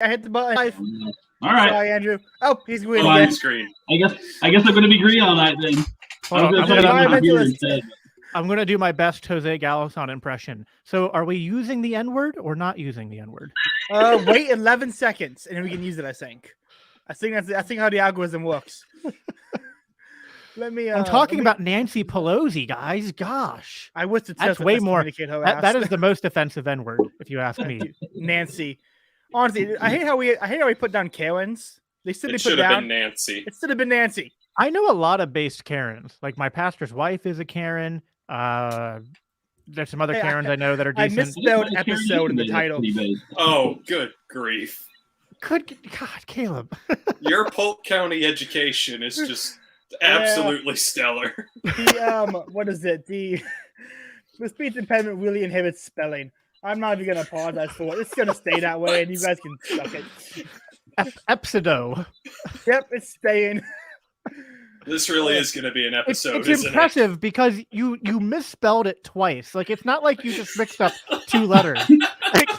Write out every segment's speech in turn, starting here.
I hit the button. All right. Sorry, Andrew. Oh, he's green Blind again. screen. I guess I'm going to be green on that then. I'm going to do my best Jose Galison impression. So, are we using the N-word or not using the N-word? Wait 11 seconds, and then we can use it. I think that's how the algorithm works. Let me. I'm talking about Nancy Pelosi, guys. Gosh, I wish that's way more. That is the most offensive N-word, if you ask me. Nancy. Honestly, I hate how we put down Karens. They should have been Nancy. It should have been Nancy. I know a lot of based Karens. Like my pastor's wife is a Karen. There's some other Karens I know that are decent. I misspelled episode in the title. Oh, good grief! Good God, Caleb. Your Polk County education is just absolutely stellar. What is it? The speech impediment really inhibits spelling. I'm not even gonna apologize for it. It's gonna stay that way, and you guys can suck it. Epsidoe. Yep, it's staying. This really is going to be an episode. It's impressive because you misspelled it twice. Like it's not like you just mixed up two letters. Like,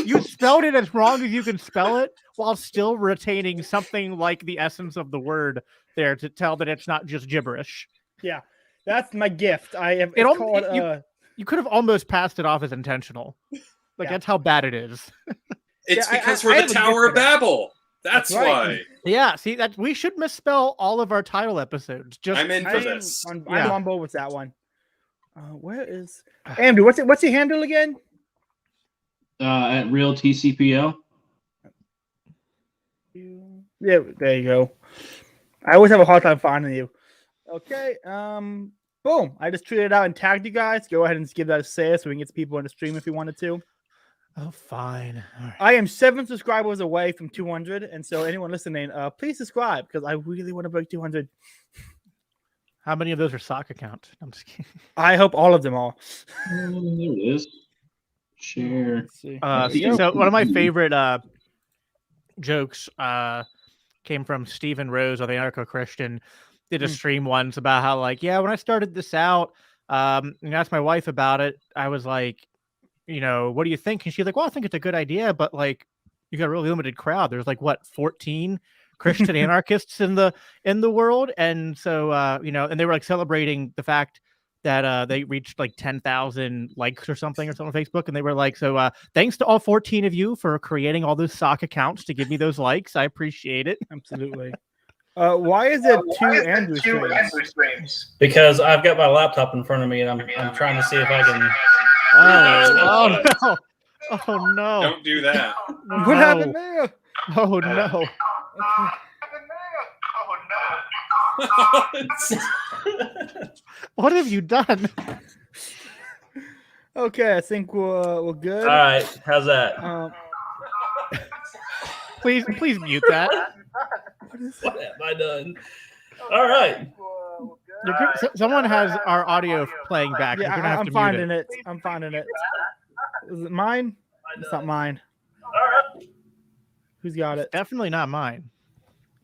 you spelled it as wrong as you can spell it, while still retaining something like the essence of the word there to tell that it's not just gibberish. Yeah, that's my gift. You could have almost passed it off as intentional. Like that's how bad it is. It's because we're the Tower of Babel. That's why. Yeah, see that we should misspell all of our title episodes. I'm in for this. I'm on board with that one. Where is Andrew? What's your handle again? At Real TCPL. Yeah, there you go. I always have a hard time finding you. Okay. Boom. I just tweeted it out and tagged you guys. Go ahead and give that a say so we can get people on the stream if you wanted to. Oh, fine. All right. I am 7 subscribers away from 200, and so anyone listening, please subscribe because I really want to break 200. How many of those are sock accounts? I'm just kidding. I hope all of them are. There it is. Share. So one of my favorite jokes came from Stephen Rose of the Anarcho-Christian. Did a stream once about how when I started this out, and asked my wife about it, I was like, what do you think? And she's like, well, I think it's a good idea, but you got a really limited crowd. There's 14 Christian anarchists in the world. And so, and they were celebrating the fact that they reached 10,000 likes or something on Facebook. And they were thanks to all 14 of you for creating all those sock accounts to give me those likes. I appreciate it. Absolutely. Why is it two Andrew streams? Because I've got my laptop in front of me and I'm trying to see if I can. Oh no! Oh no! Don't do that. What happened there? Oh no! What have you done? Okay, I think we're good. All right, how's that? Please mute that. What have I done? All right. Someone has our audio playing back. Yeah, I'm finding it. I'm finding it. Is it mine? It's not mine. Who's got it? Definitely not mine.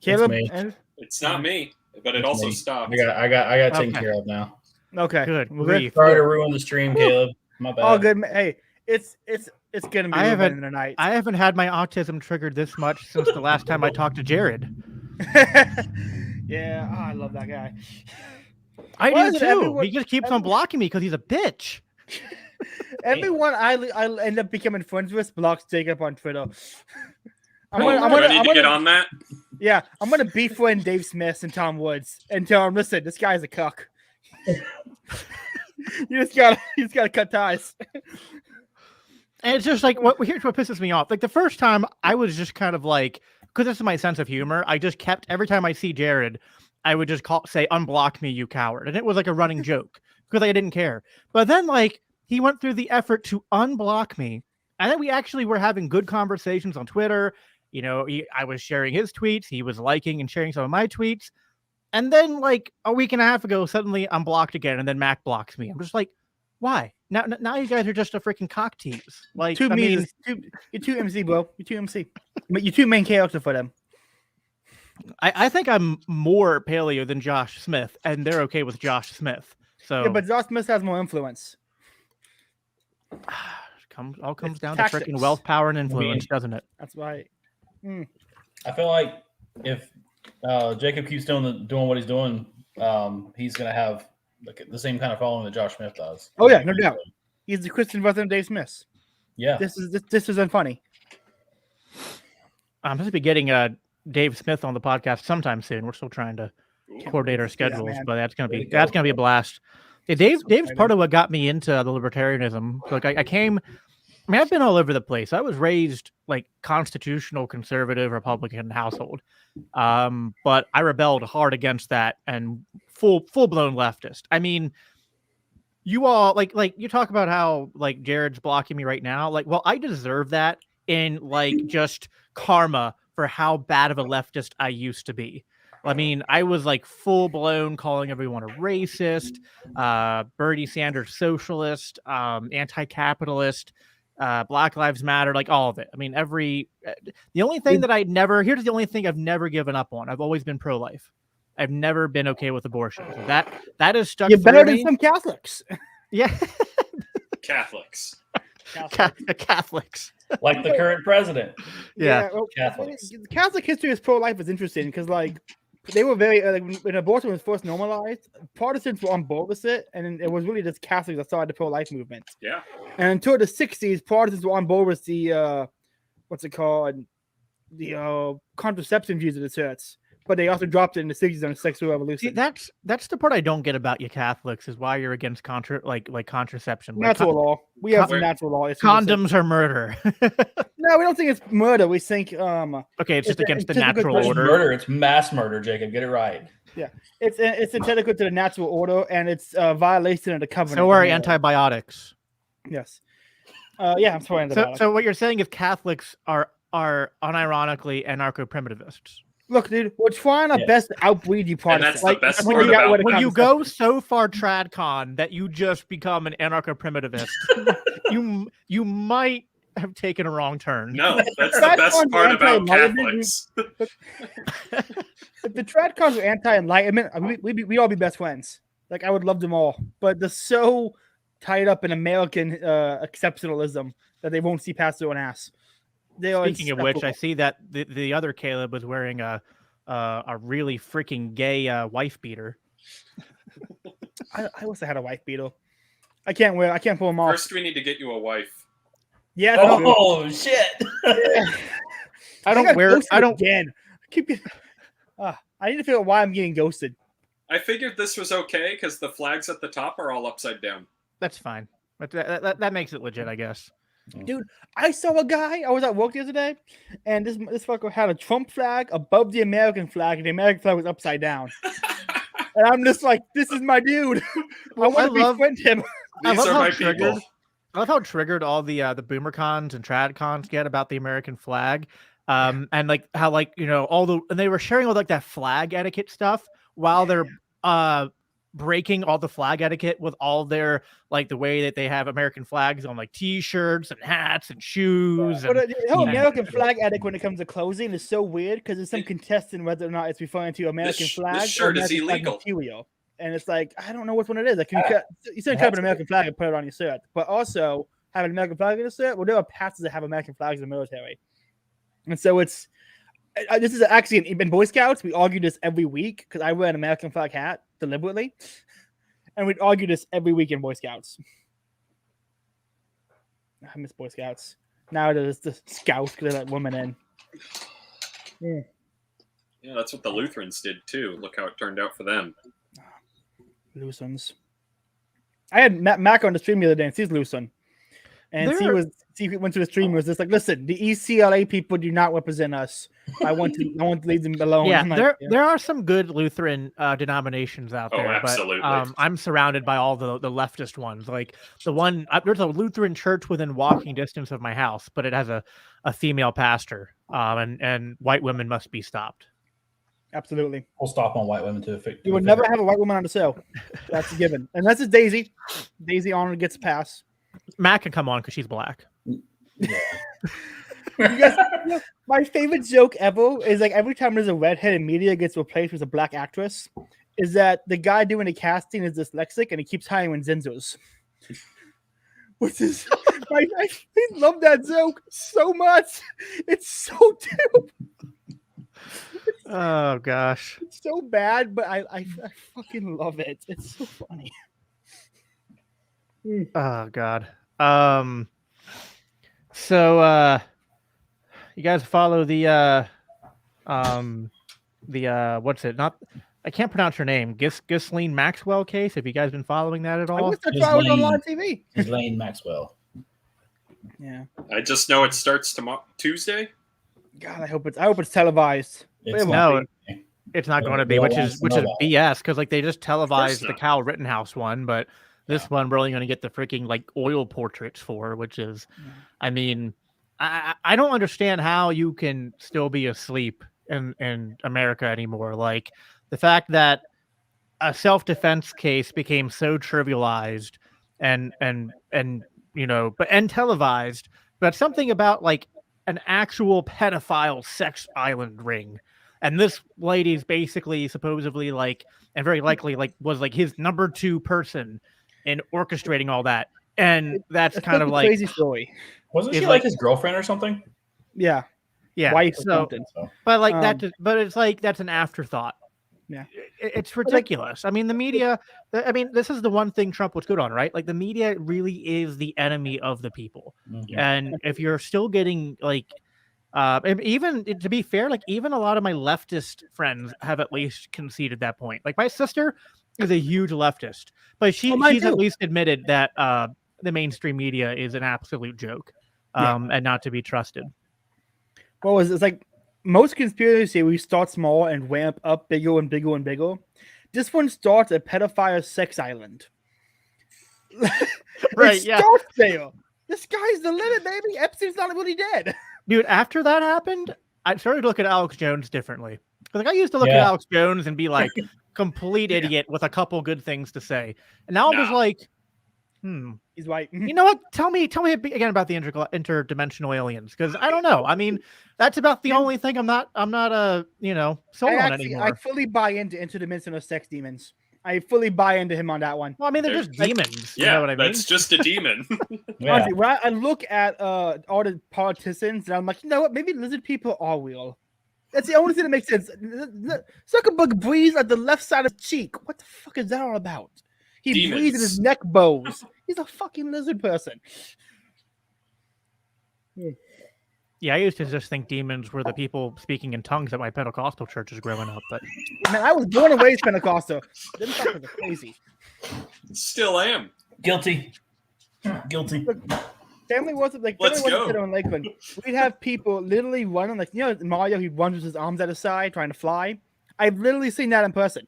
Caleb? It's not me, but it also stopped. I got taken care of now. Okay. Good. Sorry to ruin the stream, Caleb. My bad. All good. Hey, it's gonna be moving tonight. I haven't had my autism triggered this much since the last time I talked to Jared. Yeah, I love that guy. I do too. He just keeps on blocking me because he's a bitch. Everyone I end up becoming friends with blocks Jacob on Twitter. I'm gonna get on that. Yeah, I'm gonna befriend Dave Smith and Tom Woods and tell him, listen, this guy's a cuck. you just gotta cut ties. And it's just here's what pisses me off. The first time I was just kind of because this is my sense of humor, I just kept every time I see Jared, I would just say, unblock me, you coward. And it was a running joke because I didn't care. But then he went through the effort to unblock me. And then we actually were having good conversations on Twitter. I was sharing his tweets. He was liking and sharing some of my tweets. And then a week and a half ago, suddenly I'm blocked again. And then Mac blocks me. I'm just why? Now you guys are just a freaking cock tease. You're too MC, bro. You're too MC. But you're too main character for them. I think I'm more paleo than Josh Smith, and they're okay with Josh Smith. So yeah, but Josh Smith has more influence. All comes down to freaking wealth, power, and influence, doesn't it? That's right. I feel like if Jacob keeps doing what he's doing, he's gonna have the same kind of following that Josh Smith does. Oh yeah, no doubt. He's the Christian version of Dave Smith. Yeah. This isn't funny. I'm supposed to be getting Dave Smith on the podcast sometime soon. We're still trying to coordinate our schedules, but that's gonna be a blast. Yeah, Dave's part of what got me into the libertarianism. Like I came. I mean, I've been all over the place. I was raised like constitutional conservative Republican household, but I rebelled hard against that and full blown leftist. I mean, you all like you talk about how like Jared's blocking me right now. Like, well, I deserve that in like just karma for how bad of a leftist I used to be. I mean, I was like full blown calling everyone a racist, Bernie Sanders socialist, anti-capitalist. Black Lives Matter, like all of it. I mean, the only thing here's the only thing I've never given up on. I've always been pro-life. I've never been okay with abortion. So that is stuck. You're better than some Catholics. Yeah. Catholics. Catholics. Like the current president. Yeah. Well, Catholics. Catholic history of pro-life is interesting because like they were very when abortion was first normalized, Protestants were on board with it, and it was really just Catholics that started the pro-life movement. Yeah. And until the 60s, Protestants were on board with the the contraception views of the church. But they also dropped it in the 60s on the sexual revolution. See, that's the part I don't get about you Catholics is why you're against contraception. Natural law. We have natural law. Condoms are murder. No, we don't think it's murder. We think okay, it's just against the typical natural order. Murder. It's mass murder, Jacob. Get it right. Yeah, it's antithetical to the natural order, and it's a violation of the covenant. So are antibiotics. Yes. Yeah, I'm sorry. So what you're saying is Catholics are unironically anarcho-primitivists. Look, dude, we're trying our best to outbreed you Protestants. And that's the best part about it. When you go so far tradcon that you just become an anarcho-primitivist, you might have taken a wrong turn. No, that's the best part about Catholics. If the tradcons were anti-enlightenment, we'd all be best friends. Like, I would love them all. But they're so tied up in American exceptionalism that they won't see past their own ass. Speaking of which, I see that the other Caleb was wearing a really freaking gay wife beater. I also had a wife beater. I can't pull them off. First, we need to get you a wife. Yeah. Oh shit! I don't. Again. I need to figure out why I'm getting ghosted. I figured this was okay because the flags at the top are all upside down. That's fine. But that makes it legit, I guess. Dude, I saw a guy. I was at work the other day, and this fucker had a Trump flag above the American flag, and the American flag was upside down. And I'm just like, this is my dude. I want to befriend him. These are my people. I love how triggered all the boomer cons and trad cons get about the American flag, and like how and they were sharing all like that flag etiquette stuff while they're breaking all the flag etiquette with all their like the way that they have American flags on like t-shirts and hats and shoes. But the whole American flag etiquette when it comes to clothing is so weird because there's some contesting whether or not it's referring to American flag. This shirt is illegal. Material. And it's like, I don't know which one it is. Like, you shouldn't cut up an American flag and put it on your shirt, but also have an American flag in your shirt. Well, there are pastors that have American flags in the military, and so it's. This is actually in Boy Scouts. We argue this every week because I wear an American flag hat deliberately, and we'd argue this every week in Boy Scouts. I miss Boy Scouts. Now there's the Scouts because they let women in. Yeah, that's what the Lutherans did too. Look how it turned out for them. Lutherans. I had Mac on the stream the other day, and she's Lutheran. And he went to the stream and was just like, listen, the ECLA people do not represent us. I want to leave them alone. Yeah, there are some good Lutheran denominations out there. Absolutely. But I'm surrounded by all the leftist ones. Like there's a Lutheran church within walking distance of my house, but it has a female pastor, and white women must be stopped. Absolutely. We'll stop on white women too. You would never have a white woman on the show. That's a given. Unless it's Daisy. Daisy Arnold gets a pass. Matt can come on because she's black. Yeah. My favorite joke ever is like every time there's a redhead in media gets replaced with a black actress, is that the guy doing the casting is dyslexic and he keeps hiring Zenzos. which is I love that joke so much. It's so dope. Oh gosh. It's so bad, but I fucking love it. It's so funny. Oh god. So you guys follow the what's it? Not I can't pronounce her name. Ghislaine Maxwell case. Have you guys been following that at I all? wish that's why I was on live TV. Ghislaine Maxwell. Yeah. I just know it starts tomorrow, Tuesday. God, I hope it's televised. It's It not. won't No, be. it's not going to We be, all which want is to know that. BS because like they just televised the not. Kyle Rittenhouse one, but this one we're only going to get the freaking like oil portraits for, which is, I mean, I don't understand how you can still be asleep in America anymore. Like the fact that a self-defense case became so trivialized and you know, but and televised, but something about like an actual pedophile sex island ring. And this lady's basically supposedly like, and very likely like was like his number 2 person in orchestrating all that. And that's It's kind such of a like crazy story. Wasn't It's she like- like his girlfriend or something? Yeah. yeah. Wife or So, something. So, but like Um, but it's like that's an afterthought. Yeah. It's ridiculous. I mean, the media. I mean, this is the one thing Trump was good on, right? Like the media really is the enemy of the people. mhm. And if you're still getting like, and even to be fair, like even a lot of my leftist friends have at least conceded that point. Like my sister is a huge leftist, but she's mine at too. least admitted that the mainstream media is an absolute joke, Yeah. and not to be trusted. What was it's like most conspiracy we start small and ramp up bigger and bigger and bigger. This one starts a pedophile sex island. Right, It yeah. starts there. The sky's the limit, baby. Epstein's not really dead. Dude, after that happened, I started to look at Alex Jones differently. Like I used to look at Yeah. Alex Jones and be like, complete idiot with a couple good things to say, and now I'm just Nah. like, He's right. you know what? Tell me again about the interdimensional aliens, because I don't know. I mean, that's about the only thing I'm not sold on anymore. I fully buy into interdimensional sex demons. I fully buy into him on that one. Well, I mean, they're just Like- demons. You Yeah, know what I mean? that's just a demon. Yeah. Honestly, when I look at all the politicians, and I'm like, you know what? Maybe lizard people are real. That's the only thing that makes sense. Zuckerberg breathes at the left side of his cheek. What the fuck is that all about? He breathes in his Demons. neck bows. He's a fucking lizard person. Yeah, I used to just think demons were the people speaking in tongues at my Pentecostal churches growing up, but Man, I was born and raised Pentecostal. Them fuckers are crazy. Still am. Guilty. Guilty. Family wasn't like Let's family wasn't go. in Lakeland. We'd have people literally running like Mario. He runs with his arms at his side trying to fly. I've literally seen that in person.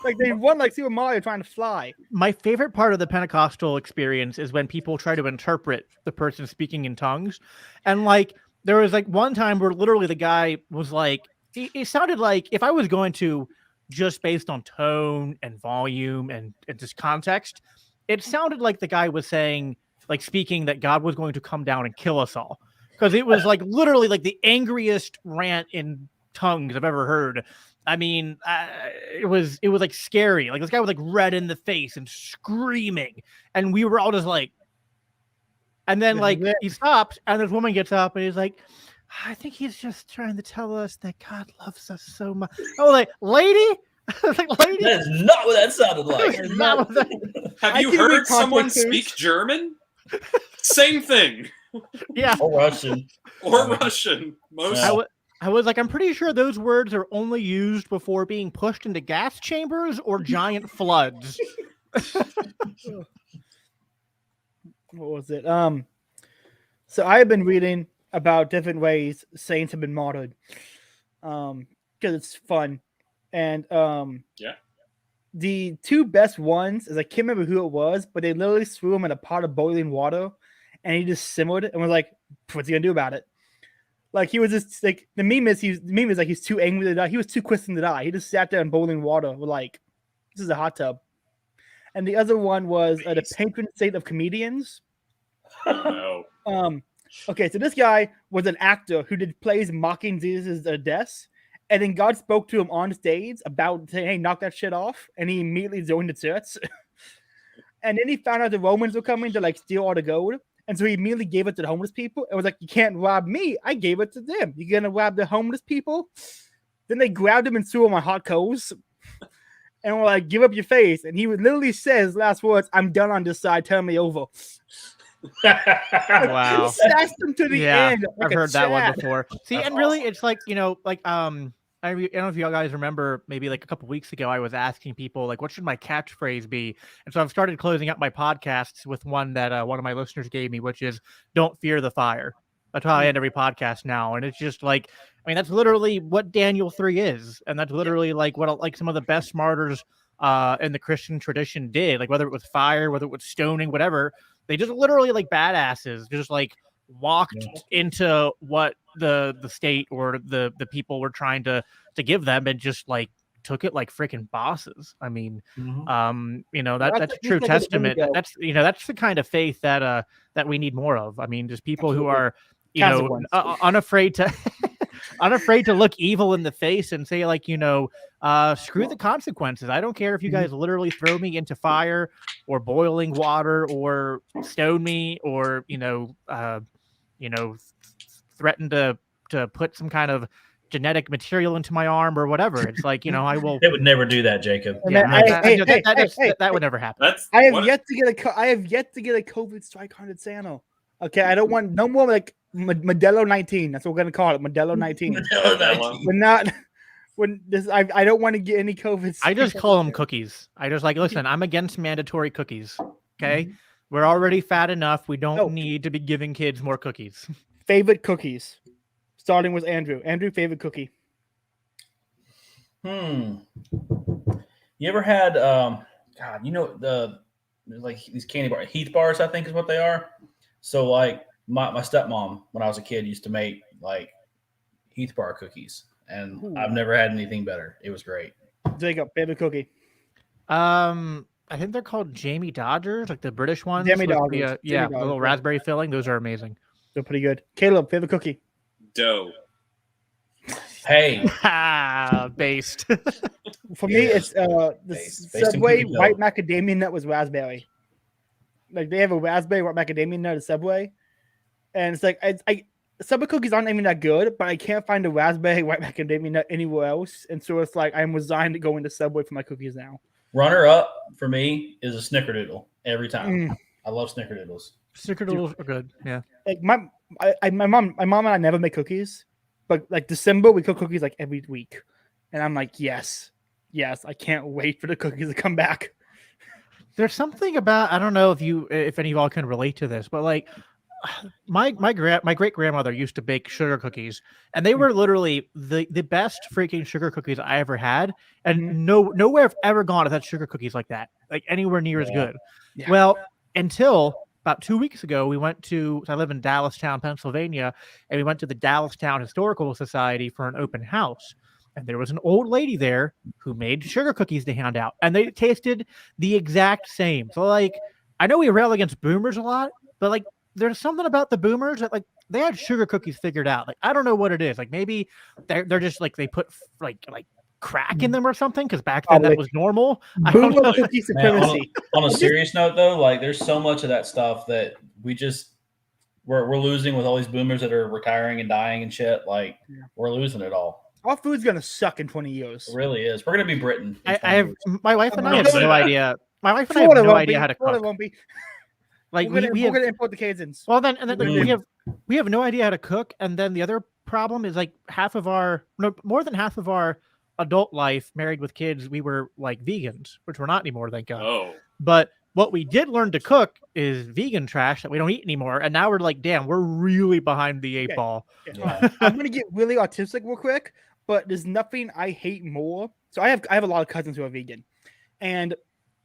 Like they run like Super Mario trying to fly. my favorite part of the Pentecostal experience is when people try to interpret the person speaking in tongues. And like there was like one time where literally the guy was like, it sounded like if I was going to just based on tone and volume and just context, it sounded like the guy was saying, like speaking that God was going to come down and kill us all. Because it was like literally like the angriest rant in tongues I've ever heard. I mean, it was like scary. Like this guy was like red in the face and screaming, and we were all just like. And then like he stops, and this woman gets up, and he's like, "I think he's just trying to tell us that God loves us so much." I was like, "Lady, like, lady, That is not what that sounded like. That's not what that-" Have I you can read heard someone context clues. speak German? Same thing. yeah." Or Russian. Or Russian. Most. Yeah. I was like, I'm pretty sure those words are only used before being pushed into gas chambers or giant floods. What was it? So I have been reading about different ways saints have been martyred. Because it's fun. And Yeah. the two best ones is I can't remember who it was, but they literally threw him in a pot of boiling water and he just simmered and was like, what's he gonna do about it? Like he was just like the meme is like he's too angry to die. He was too Christian to die. He just sat there in boiling water with like, this is a hot tub. And the other one was the patron saint of comedians. No. Okay, so this guy was an actor who did plays mocking Jesus' deaths, and then God spoke to him on stage about saying, "Hey, knock that shit off," and he immediately joined the church. And then he found out the Romans were coming to like steal all the gold. And so he immediately gave it to the homeless people. It was like, you can't rob me. I gave it to them. You're going to rob the homeless people? Then they grabbed him and threw him on hot coals. And were like, give up your face. And he would literally says last words, I'm done on this side. Turn me over. Wow. He sassed him to the end. Like I've a heard that one Chad. before. See, That's and really, awesome. it's like, I don't know if you guys remember, maybe like a couple weeks ago, I was asking people, like, what should my catchphrase be? And so I've started closing up my podcasts with one that one of my listeners gave me, which is, don't fear the fire. That's how I end every podcast now. And it's just like, I mean, that's literally what Daniel 3 is. And that's literally like what like some of the best martyrs in the Christian tradition did. Like whether it was fire, whether it was stoning, whatever, they just literally like badasses, just like walked into what the state or the people were trying to give them and just like took it like freaking bosses. I mean, that's a true testament. That's that's the kind of faith that we need more of. I mean, just people who are unafraid to unafraid to look evil in the face and say like, screw the consequences. I don't care if you guys literally throw me into fire or boiling water or stone me or threaten to put some kind of genetic material into my arm or whatever. It's like, I will. They would never do that, Jacob. Yeah, Hey, that would never happen. I have yet to get a COVID strike on Sano. Okay, I don't want no more like Modelo 19. That's what we're gonna call it, Modelo 19. We're not. I don't want to get any COVID. I just call them cookies. I just like, listen, I'm against mandatory cookies. Okay, we're already fat enough. We don't need to be giving kids more cookies. Favorite cookies, starting with Andrew. Andrew, favorite cookie. You ever had like these candy bars, Heath bars, I think is what they are. So like my stepmom, when I was a kid, used to make like Heath bar cookies, and I've never had anything better. It was great. Jacob, favorite cookie. I think they're called Jamie Dodgers, like the British ones. Jamie Dodgers. The little raspberry filling. Those are amazing. They're pretty good. Caleb, favorite cookie. Dough. Hey, based. For me, it's the Based Subway in white macadamia nut with raspberry. Like they have a raspberry white macadamia nut at Subway, and it's like Subway cookies aren't even that good, but I can't find a raspberry white macadamia nut anywhere else, and so it's like I'm resigned to going to Subway for my cookies now. runner up for me is a snickerdoodle every time. I love snickerdoodles. Snickerdoodles are good. Yeah. Like my mom and I never make cookies, but like December we cook cookies like every week, and I'm like, yes, I can't wait for the cookies to come back. There's something about, I don't know if any of y'all can relate to this, but like my great grandmother used to bake sugar cookies, and they were literally the best freaking sugar cookies I ever had, and nowhere I've ever gone has had sugar cookies like that, like anywhere near as good. Yeah. Well, until about 2 weeks ago, we went to, I live in Dallastown, Pennsylvania, and we went to the Dallastown Historical Society for an open house. And there was an old lady there who made sugar cookies to hand out, and they tasted the exact same. So, like, I know we rail against boomers a lot, but like, there's something about the boomers that like they had sugar cookies figured out. Like, I don't know what it is. Like, maybe they're just like they put like crack in them or something, because back then that was normal. Boomer cookie supremacy. On a serious note, though, like there's so much of that stuff that we're losing with all these boomers that are retiring and dying and shit. Like we're losing it all. Our food's gonna suck in 20 years. It really is. We're gonna be Britain. I have my wife and I have no idea. My wife and I have no idea how to cook. Won't be. Like we're gonna import the Cajuns. Well, then we have no idea how to cook, and then the other problem is like more than half of our adult life, married with kids, we were like vegans, which we're not anymore, thank God. Oh. But what we did learn to cook is vegan trash that we don't eat anymore, and now we're like, damn, we're really behind the eight ball. Yeah. I'm gonna get really autistic real quick, but there's nothing I hate more. So I have a lot of cousins who are vegan, and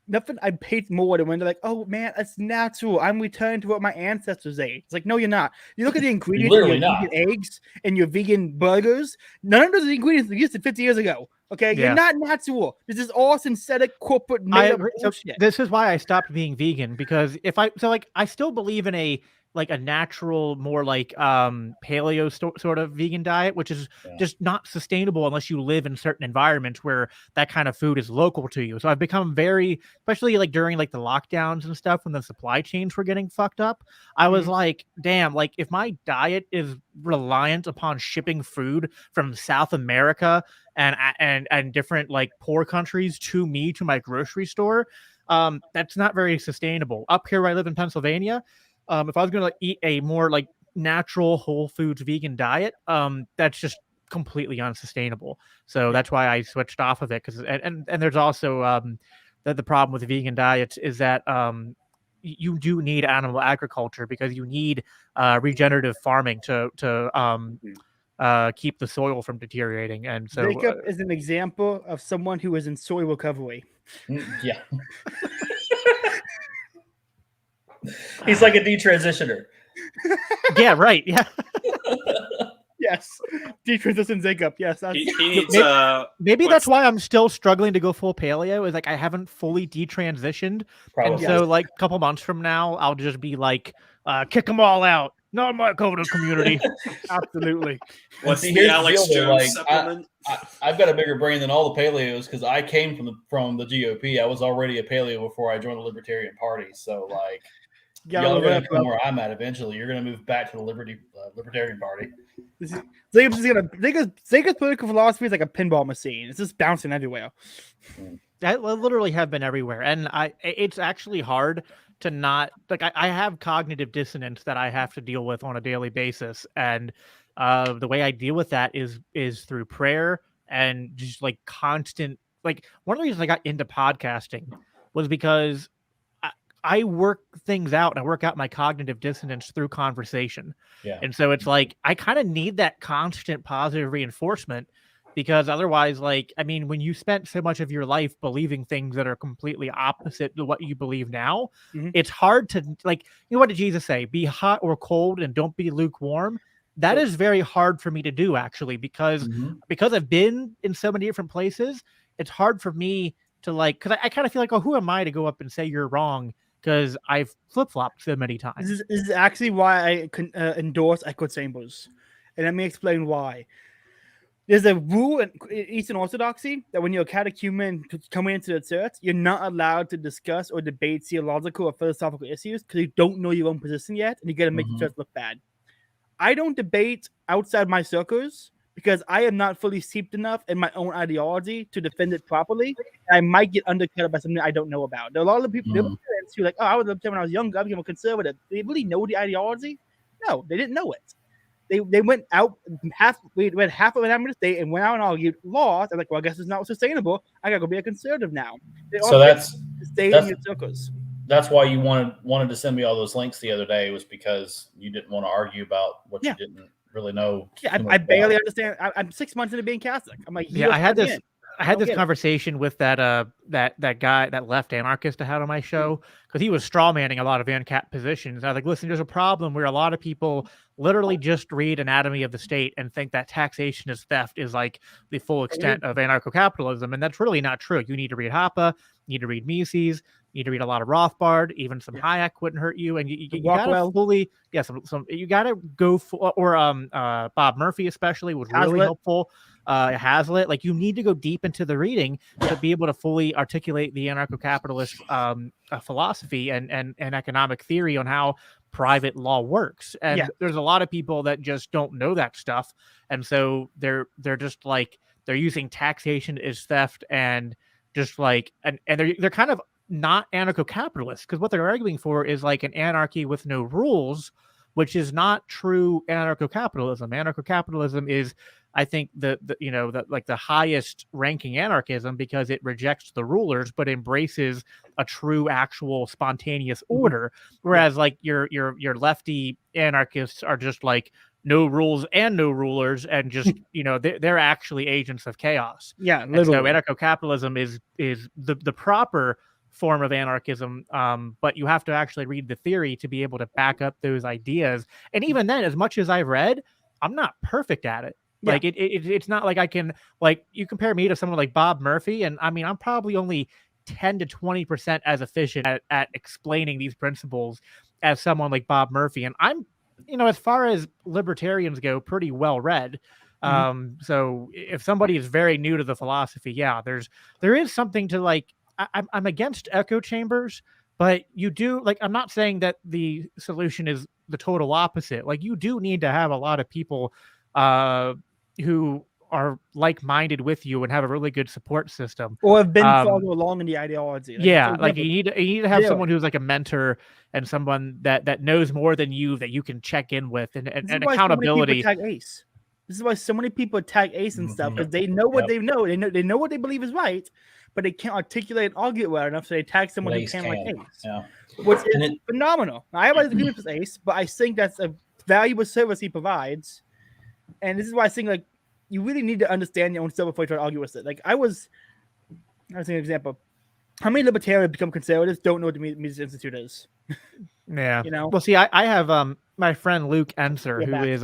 nothing I hate more than when they're like, "Oh man, it's natural. I'm returning to what my ancestors ate." It's like, no, you're not. You look at the ingredients in your vegan eggs and your vegan burgers. None of those ingredients existed 50 years ago. Okay, you're not natural. This is all synthetic corporate made up bullshit. This is why I stopped being vegan, because I still believe in a like a natural, more like paleo sort of vegan diet, which is just not sustainable unless you live in certain environments where that kind of food is local to you. So I've become very, especially like during like the lockdowns and stuff when the supply chains were getting fucked up, I was like, damn, like if my diet is reliant upon shipping food from South America and different like poor countries to me, to my grocery store, that's not very sustainable. Up here where I live in Pennsylvania, if I was going to eat a more like natural whole foods vegan diet, that's just completely unsustainable. So that's why I switched off of it. Because and there's also the problem with vegan diets is that you do need animal agriculture because you need regenerative farming to keep the soil from deteriorating. And so Jacob is an example of someone who is in soil recovery. Yeah. He's like a detransitioner. Yeah, right. Yeah. Yes. Detransition Jacob. Yes. He needs maybe that's why I'm still struggling to go full paleo, is like I haven't fully detransitioned. Probably. And so like a couple months from now, I'll just be like, kick them all out. Not my COVID community. Absolutely. What's See, the here's Alex deal, though, Jones supplement? I've got a bigger brain than all the paleos because I came from the GOP. I was already a paleo before I joined the Libertarian Party. So like, y'all are going to come where I'm at eventually. You're going to move back to the Libertarian Party. Jacob's political philosophy is like a pinball machine. It's just bouncing everywhere. I literally have been everywhere, and it's actually hard to not like I have cognitive dissonance that I have to deal with on a daily basis, and the way I deal with that is through prayer and just like constant. Like one of the reasons I got into podcasting was because I work things out and I work out my cognitive dissonance through conversation. Yeah. And so it's like I kind of need that constant positive reinforcement, because otherwise, like, I mean, when you spent so much of your life believing things that are completely opposite to what you believe now, it's hard to, like, you know, what did Jesus say? Be hot or cold and don't be lukewarm. That is very hard for me to do, actually, because I've been in so many different places. It's hard for me to like, because I kind of feel like, oh, who am I to go up and say you're wrong? Because I've flip-flopped so many times. This is actually why I endorse echo chambers. And let me explain why. There's a rule in Eastern Orthodoxy that when you're a catechumen coming into the church, you're not allowed to discuss or debate theological or philosophical issues because you don't know your own position yet, and you got to make the church look bad. I don't debate outside my circles because I am not fully steeped enough in my own ideology to defend it properly. I might get undercut by something I don't know about. There are a lot of people who are like, oh, I was libertarian when I was younger, I became a conservative. They really know the ideology? No, they didn't know it. They went out we read half of an Adventist state and went out and argued laws. I'm like, well, I guess it's not sustainable. I gotta go be a conservative now. So stay in your circles. That's why you wanted to send me all those links the other day, was because you didn't want to argue about what you didn't really know. Yeah, I barely understand. I'm 6 months into being Catholic. I'm like, yeah, I had this conversation with that guy, that left anarchist I had on my show, because he was straw manning a lot of ANCAP positions. I was like, listen, there's a problem where a lot of people literally just read Anatomy of the State and think that taxation is theft is like the full extent of anarcho-capitalism, and that's really not true. You need to read Hoppe, you need to read Mises, you need to read a lot of Rothbard, even some Hayek wouldn't hurt you, and you gotta fully, you gotta go for, or Bob Murphy especially was really helpful. Hazlitt, like you need to go deep into the reading to be able to fully articulate the anarcho-capitalist philosophy and economic theory on how private law works. And there's a lot of people that just don't know that stuff, and so they're just like they're using taxation as theft and just like and they're kind of not anarcho-capitalists, because what they're arguing for is like an anarchy with no rules, which is not true anarcho-capitalism. Anarcho-capitalism is, I think, the highest ranking anarchism, because it rejects the rulers but embraces a true, actual, spontaneous order. Whereas like your lefty anarchists are just like no rules and no rulers, and just they're actually agents of chaos. Yeah, and so anarcho-capitalism is the proper form of anarchism, but you have to actually read the theory to be able to back up those ideas. And even then, as much as I've read, I'm not perfect at it. Like it's not like I can, like, you compare me to someone like Bob Murphy, and I mean, I'm probably only 10 to 20% as efficient at explaining these principles as someone like Bob Murphy, and I'm, as far as libertarians go, pretty well read. So if somebody is very new to the philosophy, yeah, there is something to like. I'm against echo chambers, but you do like. I'm not saying that the solution is the total opposite. Like you do need to have a lot of people who are like-minded with you and have a really good support system, or have been followed along in the ideology. Like you need to have someone who's like a mentor and someone that knows more than you that you can check in with, and accountability. This is why so many people attack Ace and stuff, because they know what they know. They know what they believe is right, but they can't articulate and argue well enough, so they attack someone who can like Ace. Yeah. Which is phenomenal. I have agreement with Ace, but I think that's a valuable service he provides. And this is why I think like you really need to understand your own stuff before you try to argue with it. Like I'll take an example. How many libertarians become conservatives don't know what the Mises Institute is? Yeah. Well, see, I have my friend Luke Enser, who is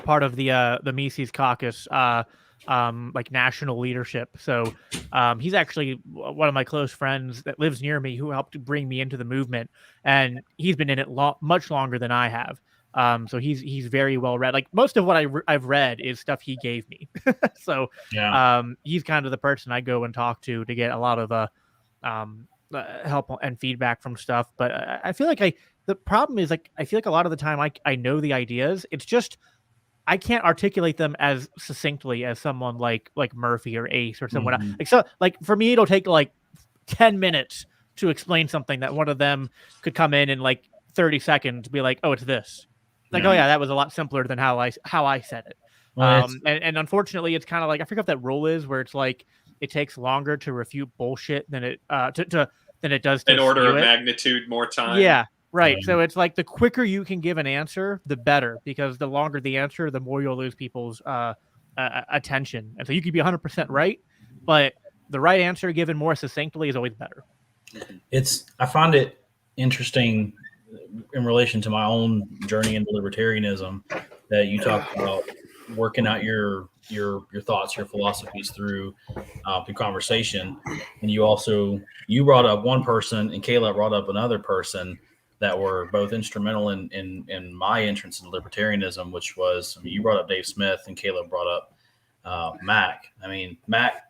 part of the Mises caucus, like national leadership. So he's actually one of my close friends that lives near me, who helped bring me into the movement, and he's been in it much longer than I have. So he's very well read. Like most of what I've read is stuff he gave me. So he's kind of the person I go and talk to get a lot of help and feedback from stuff. But I feel like the problem is like I feel like a lot of the time I know the ideas. It's just I can't articulate them as succinctly as someone like Murphy or Ace or someone else. Like, so like for me, it'll take like 10 minutes to explain something that one of them could come in like 30 seconds, be like, oh, it's this. Like, oh yeah, that was a lot simpler than how I said it. Well, and unfortunately, it's kind of like I forget what that rule is, where it's like it takes longer to refute bullshit than it than it does to an order of magnitude more time. Yeah, right. So it's like the quicker you can give an answer, the better, because the longer the answer, the more you'll lose people's attention. And so you could be 100% right, but the right answer given more succinctly is always better. I find it interesting in relation to my own journey into libertarianism that you talk about working out your thoughts, your philosophies through conversation, and you brought up one person and Kayla brought up another person that were both instrumental in my entrance into libertarianism, which was you brought up Dave Smith and Kayla brought up Mac. I mean, Mac,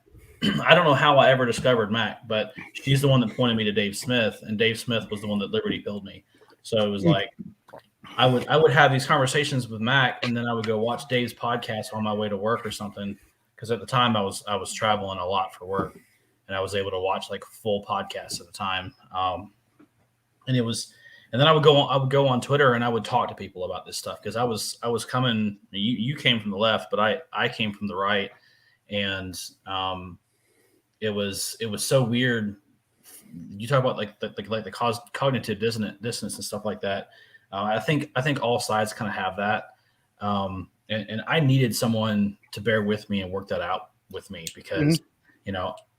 I don't know how I ever discovered Mac, but she's the one that pointed me to Dave Smith, and Dave Smith was the one that Liberty pilled me. So it was like I would have these conversations with Mac, and then I would go watch Dave's podcast on my way to work or something, because at the time I was traveling a lot for work, and I was able to watch like full podcasts at the time. And then I would go on Twitter and I would talk to people about this stuff, because I was coming. You came from the left, but I came from the right, and it was so weird. You talk about like the cognitive dissonance and stuff like that. I think all sides kind of have that, and I needed someone to bear with me and work that out with me, because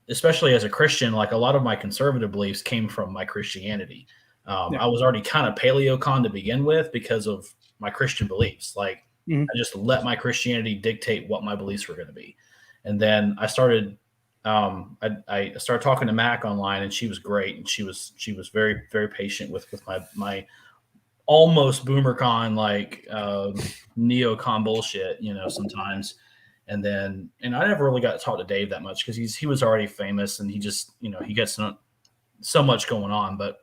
especially as a Christian, like a lot of my conservative beliefs came from my Christianity. I was already kind of paleocon to begin with because of my Christian beliefs. Like I just let my Christianity dictate what my beliefs were going to be, and then I started. I started talking to Mac online, and she was great, and she was very, very patient with my almost boomercon like neocon bullshit, sometimes. And I never really got to talk to Dave that much, because he was already famous, and he just he gets so much going on. But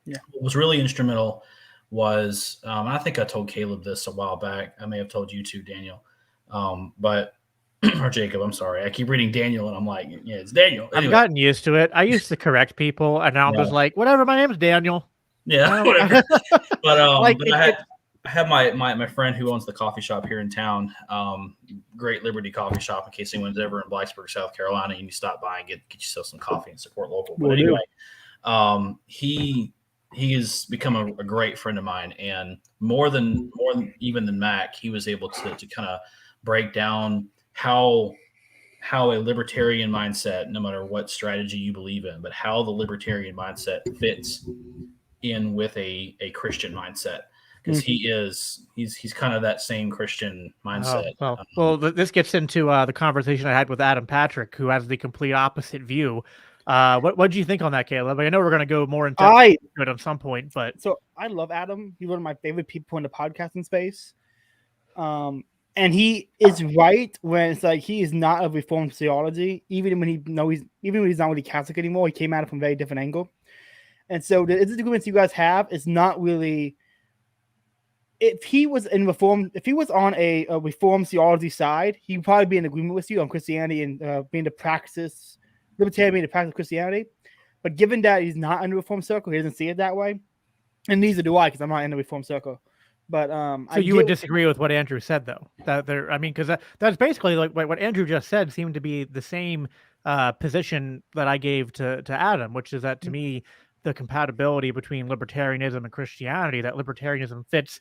what was really instrumental was I think I told Caleb this a while back. I may have told you too, Daniel, but. Or Jacob, I'm sorry. I keep reading Daniel, and I'm like, yeah, it's Daniel. Anyway. I've gotten used to it. I used to correct people, and now I'm just like, whatever. My name's Daniel. Yeah, whatever. But I have my friend who owns the coffee shop here in town, Great Liberty Coffee Shop. In case anyone's ever in Blacksburg, South Carolina, and you stop by and get yourself some coffee and support local. But anyway, he has become a great friend of mine, and more than even than Mac, he was able to kind of break down how a libertarian mindset, no matter what strategy you believe in, but how the libertarian mindset fits in with a Christian mindset, because he's kind of that same Christian mindset. Well, this gets into the conversation I had with Adam Patrick, who has the complete opposite view. What do you think on that, Caleb? Like, I know we're going to go more into I it at some point, but so I love Adam. He's one of my favorite people in the podcasting space. And he is right when it's like he is not of Reformed theology, even when he's not really Catholic anymore. He came at it from a very different angle. And so the disagreements you guys have is not really. If he was on a Reformed theology side, he'd probably be in agreement with you on Christianity and being the libertarian being the practice of Christianity. But given that he's not in the Reformed circle, he doesn't see it that way. And neither do I, because I'm not in the Reformed circle. But so you would disagree with what Andrew said, though. Because that's basically like what Andrew just said seemed to be the same position that I gave to Adam, which is that to me, the compatibility between libertarianism and Christianity, that libertarianism fits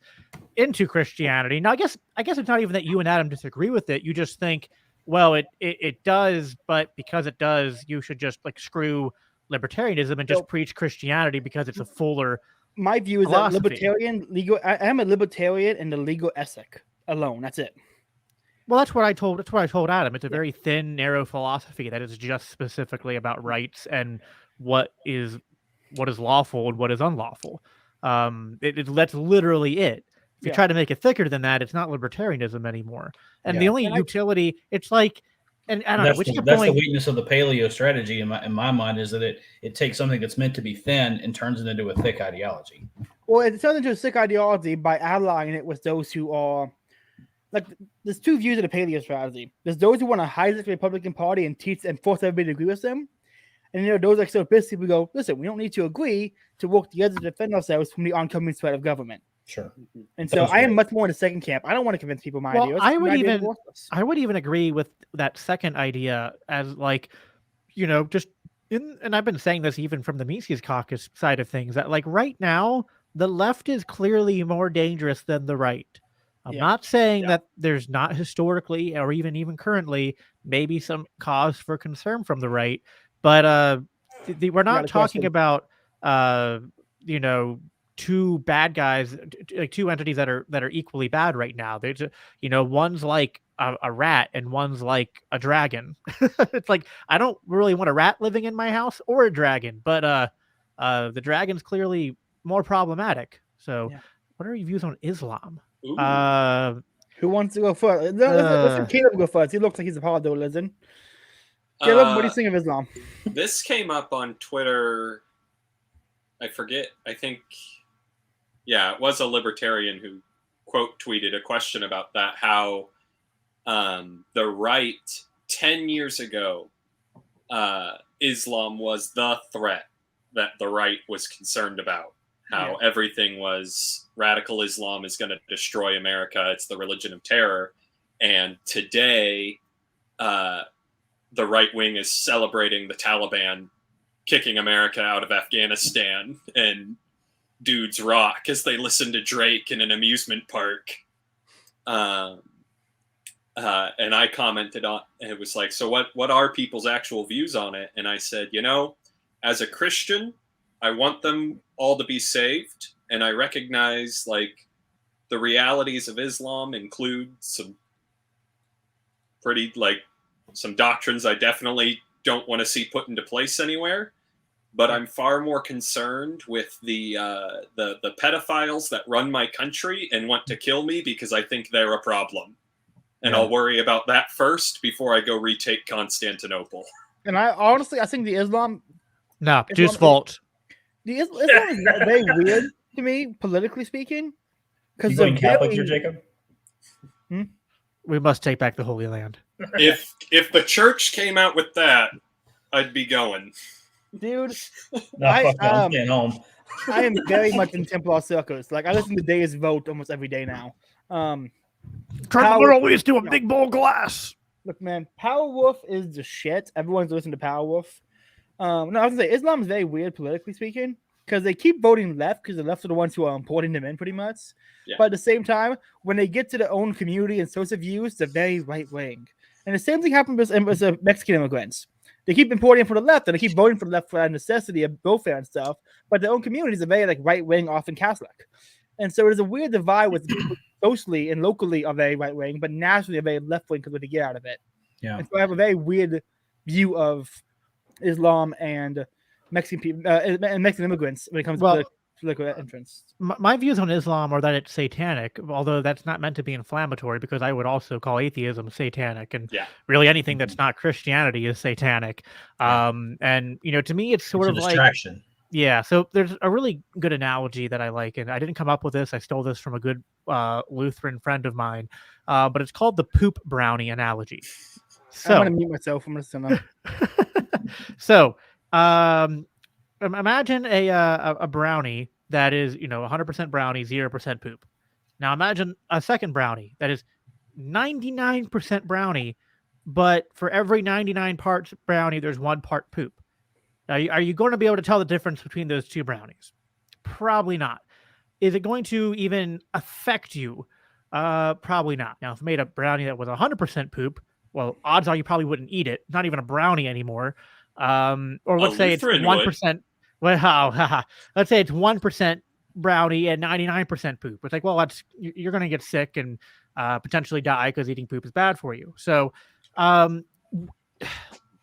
into Christianity. Now, I guess it's not even that you and Adam disagree with it. You just think, well, it does, but because it does, you should just like screw libertarianism and just preach Christianity because it's a fuller. My view is philosophy. that I am a libertarian in the legal ethic alone. That's it. Well, that's what I told Adam. It's a very thin, narrow philosophy that is just specifically about rights and what is lawful and what is unlawful. That's literally it. If you try to make it thicker than that, it's not libertarianism anymore. And the only utility, it's like, and I don't know, that's the weakness of the paleo strategy in my mind, is that it takes something that's meant to be thin and turns it into a thick ideology. Well, it turns into a thick ideology by allying it with those who are like, there's two views of the paleo strategy. There's those who want to hijack the Republican Party and teach and force everybody to agree with them. And there are those like so basically go, listen, we don't need to agree to work together to defend ourselves from the oncoming threat of government. Sure. And so I am much more in the second camp. I don't want to convince people my ideas. I would even agree with that second idea as like, just and I've been saying this even from the Mises Caucus side of things, that like right now, the left is clearly more dangerous than the right. I'm not saying that there's not historically or even currently maybe some cause for concern from the right, but we're not talking about two bad guys, like two entities that are equally bad right now. There's one's like a rat and one's like a dragon. It's like I don't really want a rat living in my house or a dragon, but the dragon's clearly more problematic. So what are your views on Islam? Who wants to go first? Let's Caleb go first. He looks like he's a part of the religion. Caleb, what do you think of Islam? This came up on Twitter. I forget. I think, it was a libertarian who quote tweeted a question about that. How the right 10 years ago, Islam was the threat that the right was concerned about. How everything was radical Islam is going to destroy America. It's the religion of terror. And today, the right wing is celebrating the Taliban kicking America out of Afghanistan, and dudes rock as they listen to Drake in an amusement park. And I commented on it, was like, so what are people's actual views on it? And I said, as a Christian, I want them all to be saved, and I recognize like the realities of Islam include some pretty some doctrines I definitely don't want to see put into place anywhere. But I'm far more concerned with the pedophiles that run my country and want to kill me because I think they're a problem. And I'll worry about that first before I go retake Constantinople. And I think the Islam... No, Jews' fault. The Islam is very weird to me, politically speaking. You going Catholic here, Jacob? We must take back the Holy Land. If the church came out with that, I'd be going. Dude, I'm staying home. I am very much in Templar circles. Like I listen to Deus Vote almost every day now. Turn always to a big bowl glass. Look, man, Powerwolf is the shit. Everyone's listening to Powerwolf. No, I was gonna say Islam is very weird politically speaking because they keep voting left because the left are the ones who are importing them in pretty much. Yeah. But at the same time, when they get to their own community and social views, they're very right wing. And the same thing happened with Mexican immigrants. They keep importing for the left, and they keep voting for the left for that necessity of welfare and stuff. But their own communities are very right wing, often Catholic, and so there's a weird divide with people socially and locally are very right wing, but nationally are very left wing because what they get out of it. Yeah. And so I have a very weird view of Islam and Mexican people and Mexican immigrants when it comes to political entrance. My views on Islam are that it's satanic, although that's not meant to be inflammatory, because I would also call atheism satanic, and really anything that's not Christianity is satanic. And to me, it's sort of like distraction. Yeah, so there's a really good analogy that I like, and I didn't come up with this. I stole this from a good Lutheran friend of mine, but it's called the poop brownie analogy. So, I'm gonna mute myself. I'm just gonna. So, imagine a brownie that is 100% brownie, 0% poop. Now imagine a second brownie that is 99% brownie, but for every 99 parts brownie, there's 1 part poop. Now, are you going to be able to tell the difference between those two brownies? Probably not. Is it going to even affect you? Probably not. Now, if you made a brownie that was 100% poop, well, odds are you probably wouldn't eat it. Not even a brownie anymore. Or let's say it's 1%. Well, let's say it's 1% brownie and 99% poop. It's like, well, you're going to get sick and potentially die because eating poop is bad for you. So,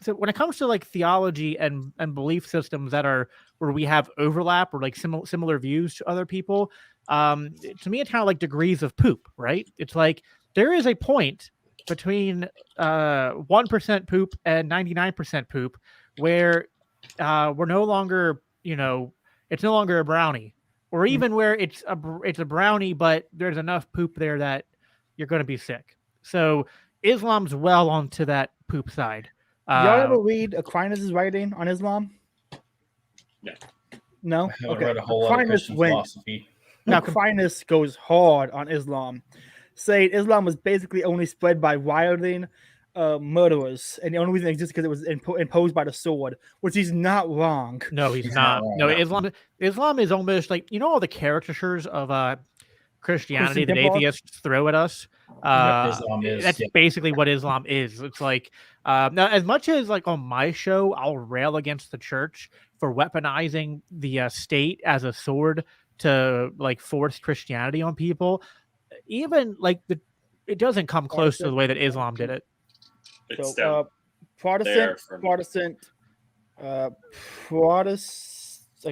so when it comes to like theology and belief systems that are where we have overlap or like similar views to other people, to me it's kind of like degrees of poop, right? It's like there is a point between 1% poop and 99% poop where we're no longer, it's no longer a brownie, or even where it's a brownie, but there's enough poop there that you're going to be sick. So Islam's well onto that poop side. Y'all ever read Aquinas' writing on Islam? No. I haven't read a whole lot of Christian philosophy. Now Aquinas goes hard on Islam, saying Islam was basically only spread by wilding murderers, and the only reason it exists because it was imposed by the sword, which he's not wrong. No, he's not. No, Islam is almost like all the caricatures of Christianity that atheists throw at us. Islam is, that's basically what Islam is. It's like now, as much as like on my show, I'll rail against the church for weaponizing the state as a sword to like force Christianity on people. Even like it doesn't come close to the way that Islam did it. So Protestant. I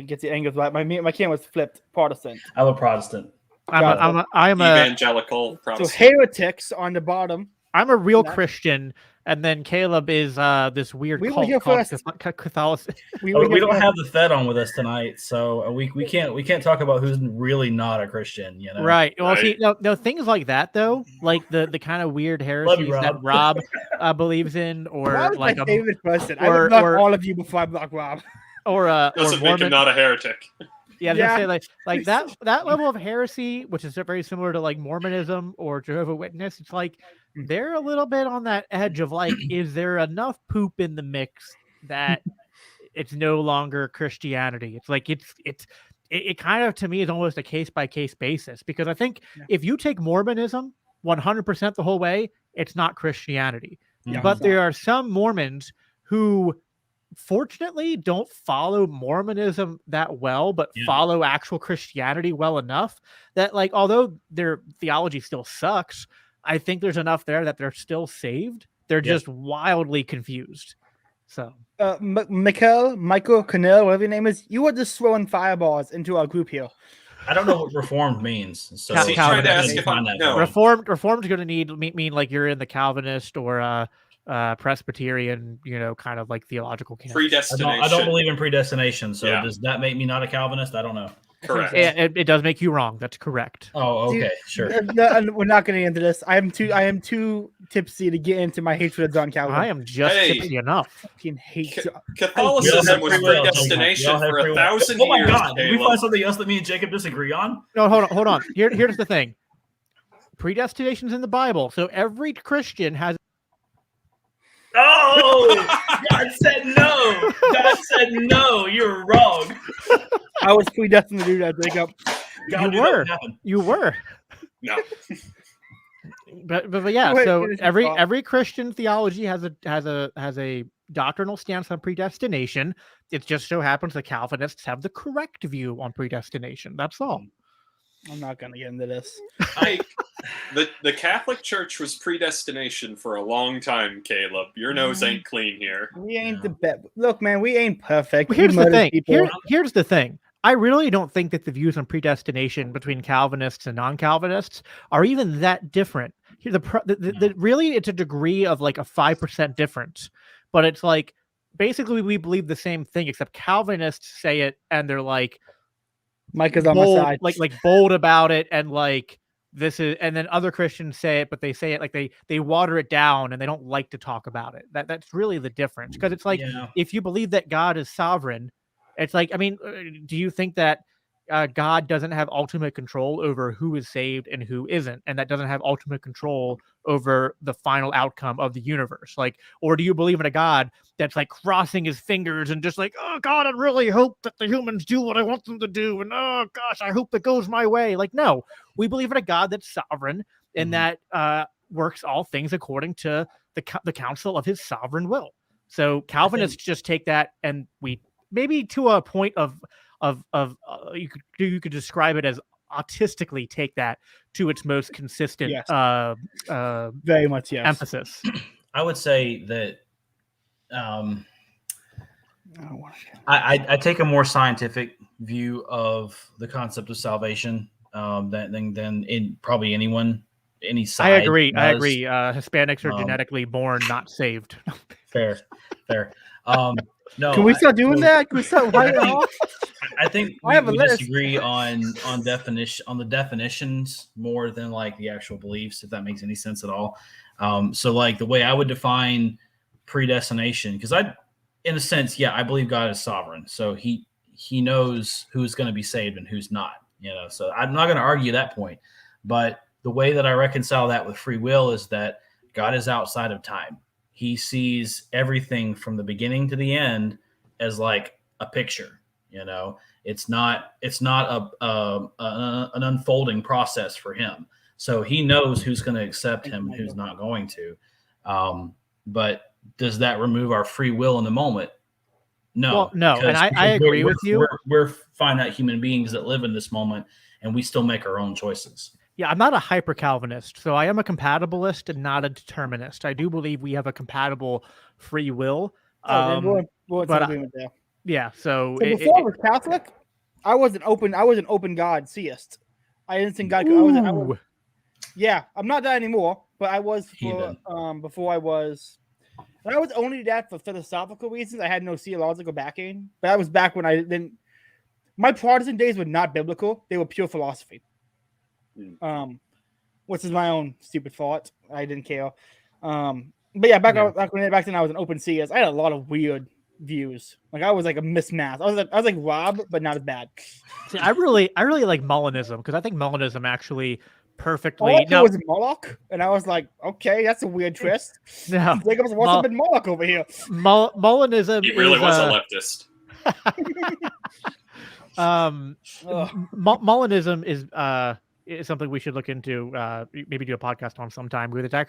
get the angles right. My camera's flipped. Protestant. I'm a Protestant. I'm evangelical Protestant. So heretics on the bottom. I'm a real Christian, and then Caleb is this weird cult called Catholicism. We don't have the Fed on with us tonight, so we can't talk about who's really not a Christian. Right. Well, see, no things like that though, like the kind of weird heresies that Rob believes in, or Rob's like my favorite person. I would block all of you before I block Rob. Doesn't make him not a heretic. Yeah, I was gonna say like that level of heresy, which is very similar to like Mormonism or Jehovah's Witness. It's like they're a little bit on that edge of like, is there enough poop in the mix that it's no longer Christianity? It's like it kind of, to me, is almost a case by case basis, because I think if you take Mormonism 100% the whole way, it's not Christianity. But there are some Mormons who fortunately don't follow Mormonism that well, but follow actual Christianity well enough that, like, although their theology still sucks, I think there's enough there that they're still saved. They're just wildly confused. So Michael Cannell, whatever your name is, you are just throwing fireballs into our group here. I don't know what reformed means. So he's trying to ask if Reformed is going to mean like you're in the Calvinist or Presbyterian, kind of like theological camp. Predestination. I don't believe in predestination. So does that make me not a Calvinist? I don't know. Correct. It does make you wrong. That's correct. Oh, okay, sure. We're not getting into this. I am too tipsy to get into my hatred of John Calvin. I am just tipsy enough. Fucking hate Catholicism was predestination for 1,000 years. Oh my God! Did we find something else that me and Jacob disagree on? No, hold on. Here's the thing. Predestination's in the Bible, so every Christian has. Oh, God said no. God said no. You're wrong. I was predestined to do that, Jacob. You were. No. But yeah. So every Christian theology has a doctrinal stance on predestination. It just so happens the Calvinists have the correct view on predestination. That's all. I'm not gonna get into this. The Catholic Church was predestination for a long time, Caleb. Your nose ain't clean here. We ain't the best. Look, man, we ain't perfect. Well, We here's the murdered thing. people. Here's the thing. I really don't think that the views on predestination between Calvinists and non-Calvinists are even that different. Here, really, it's a degree of like a 5% difference, but it's like basically we believe the same thing, except Calvinists say it and they're like Mike is on my bold, side. like bold about it, and like this is, and then other Christians say it, but they say it like they water it down and they don't like to talk about it. That's really the difference, because it's like if you believe that God is sovereign, it's like, I mean, do you think that God doesn't have ultimate control over who is saved and who isn't, and that doesn't have ultimate control over the final outcome of the universe? Like, or do you believe in a God that's like crossing his fingers and just like, oh God, I really hope that the humans do what I want them to do, and oh gosh, I hope it goes my way? Like, no, we believe in a God that's sovereign and that works all things according to the counsel of his sovereign will. So Calvinists just take that, and we maybe to a point of you could describe it as autistically take that to its most consistent very much emphasis. I would say that I take a more scientific view of the concept of salvation than in probably any side. I agree. does. Hispanics are genetically born not saved. Fair. No, can we start doing that? Can we start writing off? I think we disagree on the definitions more than like the actual beliefs, if that makes any sense at all. So like the way I would define predestination, because in a sense, I believe God is sovereign, so he knows who's going to be saved and who's not. So I'm not going to argue that point, but the way that I reconcile that with free will is that God is outside of time. He sees everything from the beginning to the end as like a picture. It's not an unfolding process for him. So he knows who's going to accept him and who's not going to. But does that remove our free will in the moment? No. Well, no, and I agree with you. We're finite human beings that live in this moment, and we still make our own choices. Yeah, I'm not a hyper-Calvinist, so I am a compatibilist and not a determinist. I do believe we have a compatible free will. Yeah. So before I was Catholic, I was an open God theist. I didn't think God. I'm not that anymore, but I was before I was. And I was only that for philosophical reasons. I had no theological backing, but I was back when I didn't. My Protestant days were not biblical; they were pure philosophy. Which is my own stupid fault. I didn't care. But yeah, back then I was an open theist. I had a lot of weird views. Like I was like a mismatch. I was like Rob, but not as bad. See, I really like Molinism, because I think Molinism actually perfectly. All I knew was Moloch, and I was like, okay, that's a weird twist. No, Jacob's wants to be Moloch over here. Molinism. He really was a leftist. Molinism is something we should look into. Maybe do a podcast on sometime. Because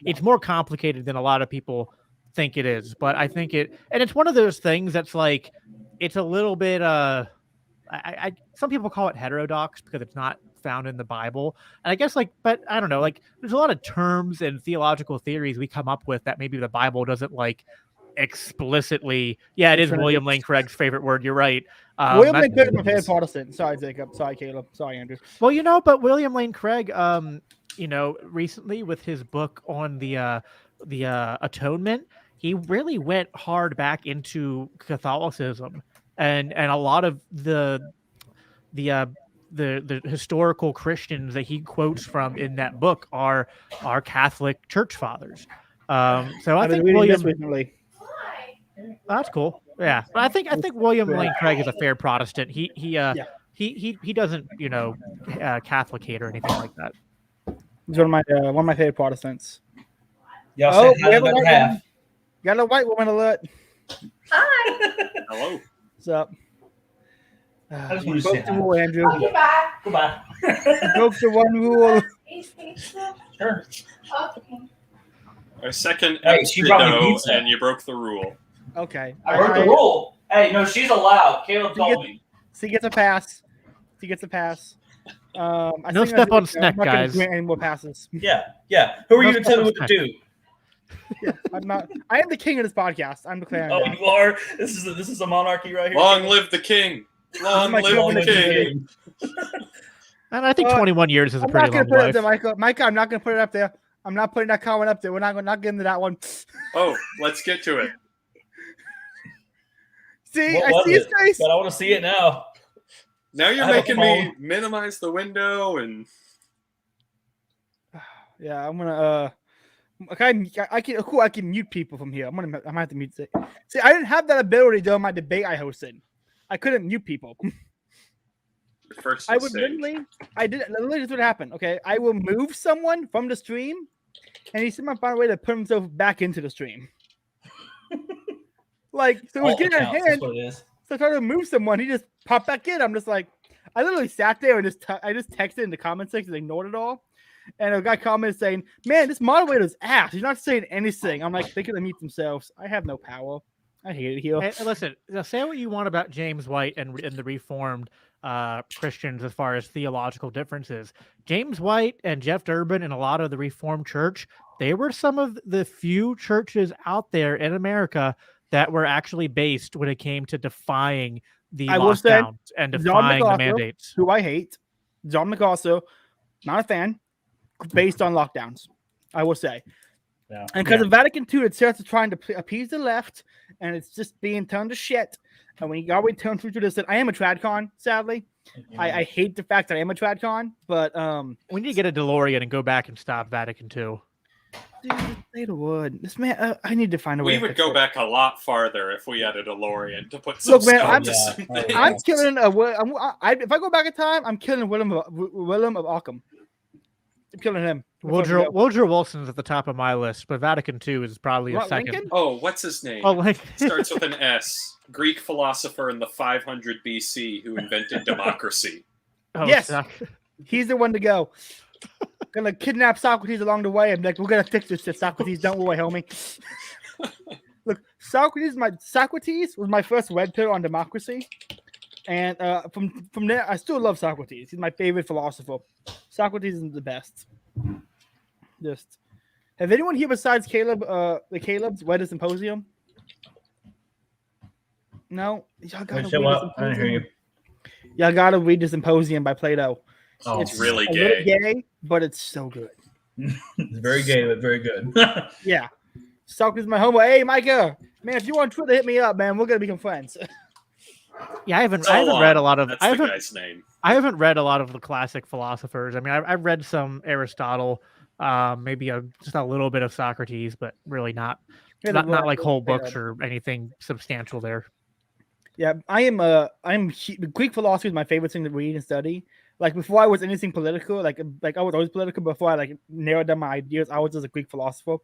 it's more complicated than a lot of people think it is. But I think and it's one of those things that's like, it's a little bit. Some people call it heterodox because it's not found in the Bible, and I guess but I don't know. Like, there's a lot of terms and theological theories we come up with that maybe the Bible doesn't like explicitly. Yeah, it is William Lane Craig's favorite word. You're right. William Lane Craig is my favorite Protestant. Sorry, Jacob. Sorry, Caleb. Sorry, Andrew. Well, but William Lane Craig, recently with his book on the atonement, he really went hard back into Catholicism, and a lot of the historical Christians that he quotes from in that book are Catholic church fathers. So I think William. That's cool. Yeah, but I think William Lane Craig is a fair Protestant. He doesn't Catholic hate or anything like that. He's one of my favorite Protestants. Y'all we have a half. Got a white woman alert. Hi. Hello. What's up? I just want to broke the rule, Andrew. Goodbye. You broke the one rule. Sure. Okay. A second she brought me epsidoe, pizza. and you broke the rule. Okay. I broke the rule. Hey, no, she's allowed. Caleb told me. She gets a pass. She gets a pass. I No think step that's on it. Sneck, I'm not gonna guys. grant any more passes. Yeah. Who are No you to tell me what to stuff do? Yeah, I'm not. I am the king of this podcast. I'm declaring. Oh, that. you are. This is a monarchy right here. Long live the king! Long my live covenant the to king! And I think Uh, 21 years is a I'm pretty not gonna long put it life. up there, Micah. Micah, I'm not gonna put it up there. I'm not putting that comment up there. We're not getting to that one. Oh, let's get to it. See, What I was see his it? face. But I want to see it now. Now you're I have a making me phone. minimize the window and Yeah, I'm gonna. Okay, I can. Cool, I can mute people from here. I'm gonna have to mute. See, I didn't have that ability during my debate I hosted. I couldn't mute people. your first I would mistake. literally this would happen. Okay, I will move someone from the stream, and he somehow find a way to put himself back into the stream. Like, so it was Alt getting out of accounts, that's hand. what it is. So I tried to move someone. He just popped back in. I'm just like, I literally sat there and I just texted in the comment section, ignored it all. And a guy commented saying, "Man, this moderator's ass. He's not saying anything." I'm like, they could mute themselves. I have no power. I hate it here. Hey, listen, now say what you want about James White and the Reformed Christians as far as theological differences. James White and Jeff Durbin and a lot of the Reformed Church, they were some of the few churches out there in America that were actually based when it came to defying the I will say, lockdowns and John defying the MacArthur, mandates. who I hate, John MacArthur, not a fan, based on lockdowns, I will say. Yeah. And because of Vatican II, it starts trying to appease the left, and it's just being turned to shit. And when you always turn through to this, I am a tradcon, sadly. I hate the fact that I am a tradcon, but We need to get a DeLorean and go back and stop Vatican II. dude, they would. This man, I need to find a way. We to would fix go it. back a lot farther if we had a DeLorean to put some Look, man, stuff I'm- to some yeah. I'm things. killing if I go back in time, I'm killing Willem of Ockham. I'm killing him. Woodrow Wilson's at the top of my list, but Vatican II is probably a What, second. Lincoln? Oh, what's his name? Oh, like Starts with an S. Greek philosopher in the 500 BC who invented democracy. oh, Yes. suck. He's the one to go. Gonna kidnap Socrates along the way. I'm like, we're gonna fix this shit, Socrates. Don't worry, homie. Look, Socrates was my first red pill on democracy, and from there, I still love Socrates. He's my favorite philosopher. Socrates is the best. Just have anyone here besides Caleb, the Caleb's read a symposium? No, y'all gotta Wait, read the what? I didn't hear you. Y'all gotta read the Symposium by Plato. Oh, It's really a little gay. gay, but it's so good. it's very gay, but very good. Yeah. Socrates, my homo. Hey, Micah, man, if you want Twitter, hit me up, man. We're gonna become friends. Yeah, I haven't Solon, read a lot of. That's I the haven't. guy's name. I haven't read a lot of the classic philosophers. I mean, I've read some Aristotle, maybe just a little bit of Socrates, but really not like whole books or anything substantial there. Yeah, Greek philosophy is my favorite thing to read and study. Like before I was anything political, like I was always political before I like narrowed down my ideas. I was just a Greek philosopher.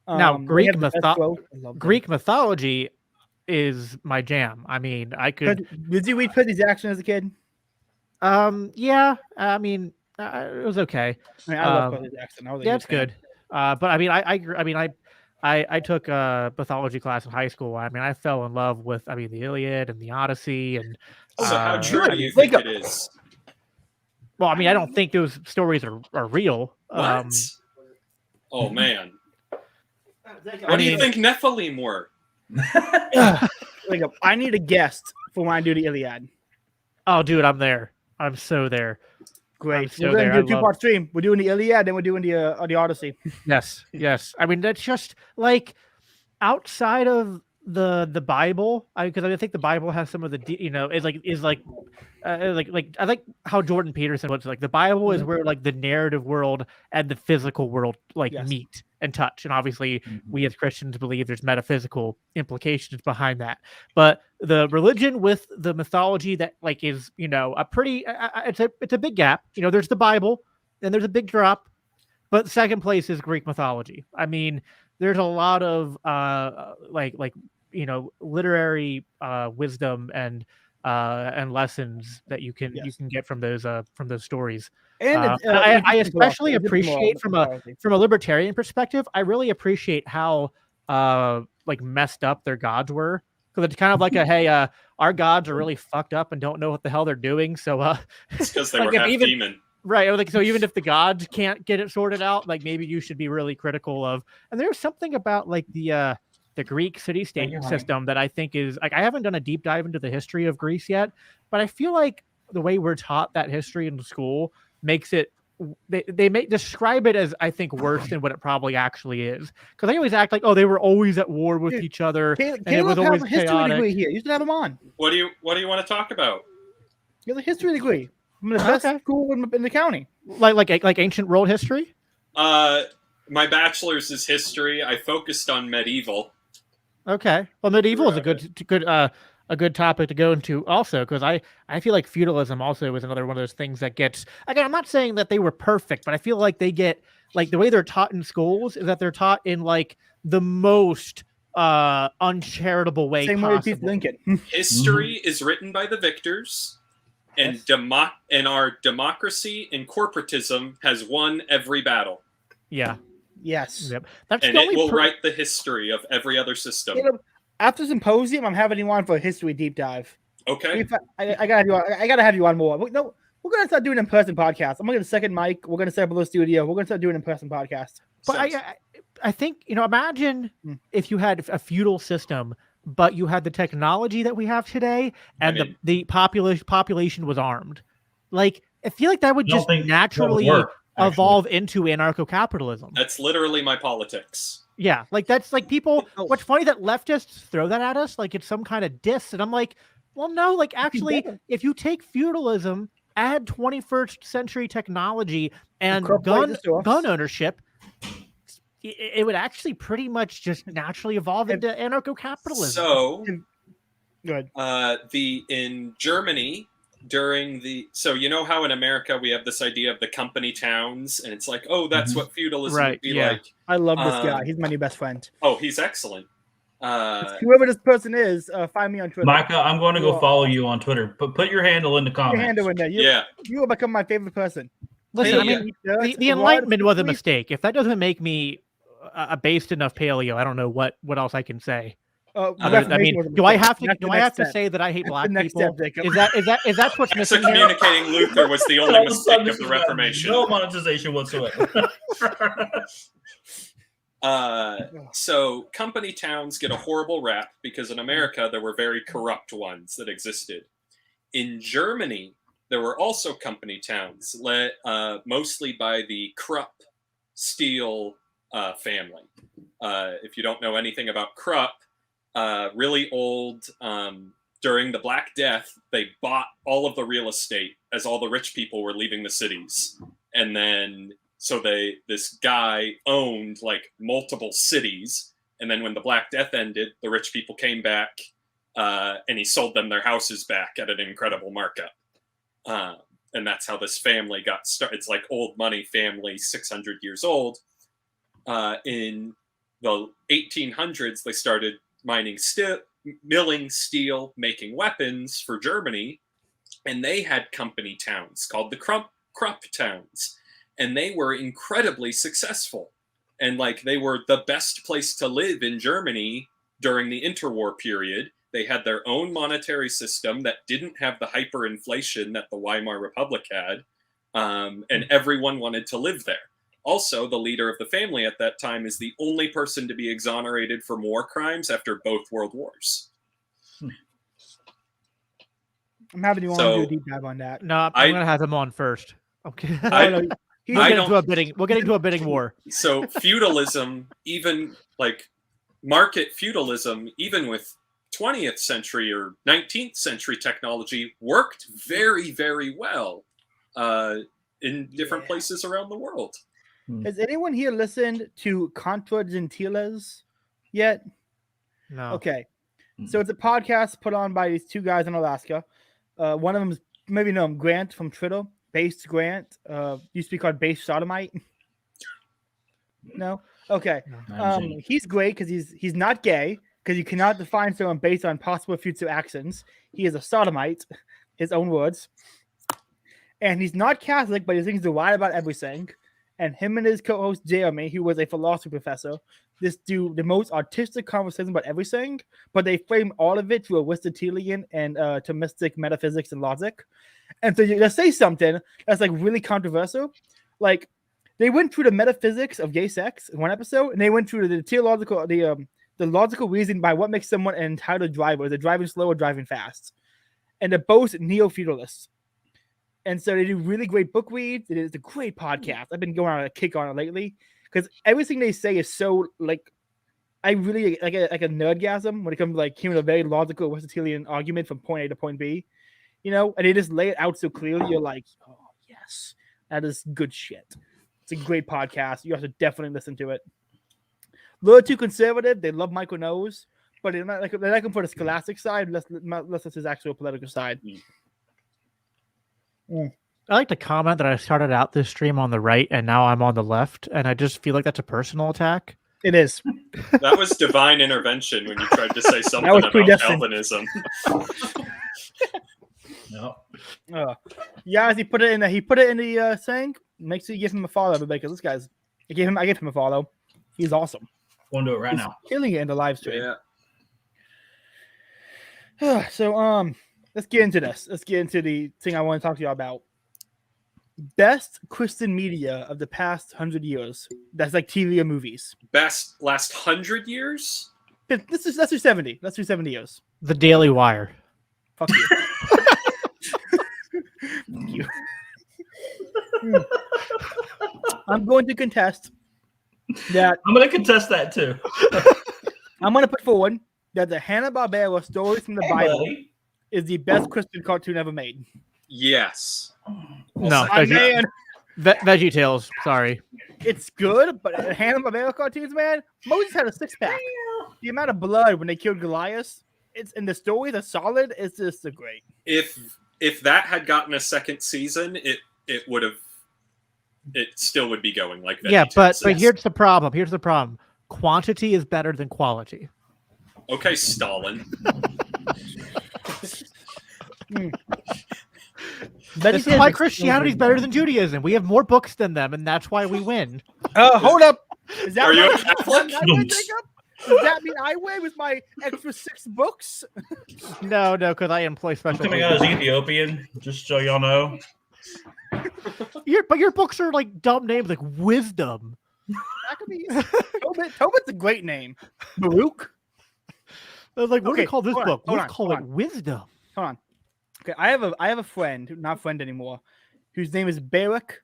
Now, they Greek have the best quote. I love them. Greek mythology is my jam. I mean, I could. Did you read Percy Jackson as a kid? Yeah. I mean, it was okay. I mean, I love Percy Jackson. I was a Yeah, huge it's fan. good. But I mean, I took a mythology class in high school. I mean, I fell in love with the Iliad and the Odyssey, and So how true I do you mean, think think it is? well, I mean, I don't think those stories are real. What? Oh man. Like, What do you think Nephilim were? I need a guest for when I do the Iliad. Oh, dude, I'm there. I'm so there. Great. so We're gonna there. do I a two-part stream. We're doing the Iliad, then we're doing the Odyssey. Yes, yes. I mean, that's just like outside of the Bible, because I think the Bible has some of the is like I like how Jordan Peterson puts it, like the Bible is where like the narrative world and the physical world Yes. meet and touch, and obviously we as Christians believe there's metaphysical implications behind that. But the religion with the mythology that like is a pretty it's a big gap. There's the Bible, and there's a big drop, but second place is Greek mythology. I mean, there's a lot of literary wisdom and lessons that you can get from those stories. And I especially appreciate from a libertarian perspective. I really appreciate how messed up their gods were. because it's kind of like a hey, our gods are really fucked up and don't know what the hell they're doing. So It's because they like were if half even- demon. right, like so even if the gods can't get it sorted out, like maybe you should be really critical of. And there's something about like the Greek city-state Thank you, honey. system that I think is like I haven't done a deep dive into the history of Greece yet, but I feel like the way we're taught that history in school makes it they may describe it as I think worse than what it probably actually is, because they always act like they were always at war with Dude, each other Caleb and it was always has a history chaotic. degree here. You should have him on. What do you want to talk about? He has a history degree from the best Okay. school in the county. Like ancient world history. My bachelor's is history. I focused on medieval. Okay, well, medieval is a Right. good topic to go into also, because I feel like feudalism also is another one of those things that gets, again, I'm not saying that they were perfect, but I feel like they get, like, the way they're taught in schools is that they're taught in like the most uncharitable way Same way with Pete possible. Lincoln. History is written by the victors, and Yes. and our democracy and corporatism has won every battle, Yeah, Yes. yep. That's and the it only will write the history of every other system. Caleb, after symposium, I'm having you on for a history deep dive. Okay. I gotta have you on. I gotta have you on more. No, we're gonna start doing in-person podcasts. I'm gonna get a second mic. We're gonna set up a little studio. We're gonna start doing in-person podcasts. But Sounds- I think, imagine Hmm. if you had a feudal system, but you had the technology that we have today, and I mean- the population was armed. Like, I feel like that would I don't just think that would naturally work, actually. evolve into anarcho-capitalism. That's literally my politics. Yeah, like that's like people. Oh. What's funny that leftists throw that at us like it's some kind of diss, and I'm like, well, no, like actually, better. if you take feudalism, add 21st century technology and Incorporate gun this to us. gun ownership, it would actually pretty much just naturally evolve into anarcho-capitalism. So, Good. in Germany during so you know how in America we have this idea of the company towns, and it's like, oh, that's what feudalism Right, would be yeah. like. I love this guy. He's my new best friend. Oh, he's excellent. Whoever this person is, find me on Twitter. Micah, I'm going to go Cool. follow you on Twitter. Put your handle in the Put your comments. handle in there. Yeah. You will become my favorite person. Listen, I Yeah. mean, the Enlightenment was a mistake. If that doesn't make me a based enough paleo, I don't know what else I can say. I mean, do I have to say that I hate black people? Is that what's So missing here? communicating Luther was the only All of a sudden, mistake of the this has got Reformation. No monetization whatsoever. So company towns get a horrible rap because in America there were very corrupt ones that existed. In Germany, there were also company towns led mostly by the Krupp steel family. If you don't know anything about Krupp, really old. During the Black Death, they bought all of the real estate as all the rich people were leaving the cities, and then this guy owned like multiple cities, and then when the Black Death ended, the rich people came back, and he sold them their houses back at an incredible markup, and that's how this family got started. It's like old money family, 600 years old. In the 1800s, they started milling steel, making weapons for Germany, and they had company towns called the Krupp towns, and they were incredibly successful, and like they were the best place to live in Germany during the interwar period. They had their own monetary system that didn't have the hyperinflation that the Weimar Republic had, and everyone wanted to live there. Also, the leader of the family at that time is the only person to be exonerated from war crimes after both world wars. I'm having you on to do a deep dive on that. No, I'm gonna have him on first. Okay. He's We'll I get don't- into a bidding. We'll get into a bidding war. So feudalism, even like market feudalism, even with 20th century or 19th century technology, worked very, very well in different places around the world. Has anyone here listened to Contra Gentiles yet? No. Okay. So it's a podcast put on by these two guys in Alaska. One of them is, maybe you know him, Grant from Twitter. Based Grant. Used to be called Based Sodomite. No? Okay. He's great because he's not gay, because you cannot define someone based on possible future actions. He is a sodomite, his own words. And he's not Catholic, but he thinks he's right about everything. and him and his co-host Jeremy, who was a philosophy professor, just do the most artistic conversation about everything, but they frame all of it through Aristotelian and Thomistic metaphysics and logic. And so they say something that's like really controversial, like they went through the metaphysics of gay sex in one episode, and they went through the theological, the logical reason by what makes someone an entitled driver, is it driving slow or driving fast, and they're both neo-feudalists. And so they do really great book reads. It's a great podcast. I've been going on a kick on it lately because everything they say is so like, I really like a nerdgasm when it comes to like hearing a very logical Aristotelian argument from point A to point B, you know, and they just lay it out so clearly. You're like, oh yes, that is good shit. It's a great podcast. You have to definitely listen to it. A little too conservative. They love Michael Knowles, but they're not like him for the scholastic side, unless it's his actual political side. I like to comment that I started out this stream on the right and now I'm on the left, and I just feel like that's a personal attack. It is. That was divine intervention when you tried to say something was about predestined. Calvinism. No. Yeah, he put it in the saying. Make sure you give him a follow, because this guy's. I gave him a follow. He's awesome. Want to do it right now. Killing it in the live stream. Yeah. So let's get into this. Let's get into the thing I want to talk to you about. Best Christian media of the past 100 years. That's like TV or movies. Best last 100 years? Let's do 70. Let's do 70 years. The Daily Wire. Fuck you. Fuck you. I'm going to contest that. I'm going to contest that too. I'm going to put forward that the Hanna-Barbera Stories from the Bible buddy. is the best Christian cartoon ever made. Yes. No, My man, Veggie Tales. Sorry. it's good, but Hanna-Barbera cartoons, man, Moses had a six-pack. The amount of blood when they killed Goliath, and the stories are solid. It's just a great. If that had gotten a second season, it would have. It still would be going like that. Yeah, but here's the problem. Here's the problem. Quantity is better than quality. Okay, Stalin. This is why Christianity is better than Judaism. We have more books than them, and that's why we win. Hold up. Is that Are you a right? Catholic? Does that mean I win with my extra 6 books? No, because I employ special. Coming out as Ethiopian, just so y'all know. But your books are like dumb names like Wisdom. That could be. Tobit's a great name. Baruch. I was like, what do we call this book? Hold We on, call hold it on. Wisdom. Hold on. Okay, I have a friend, not friend anymore, whose name is Baruch,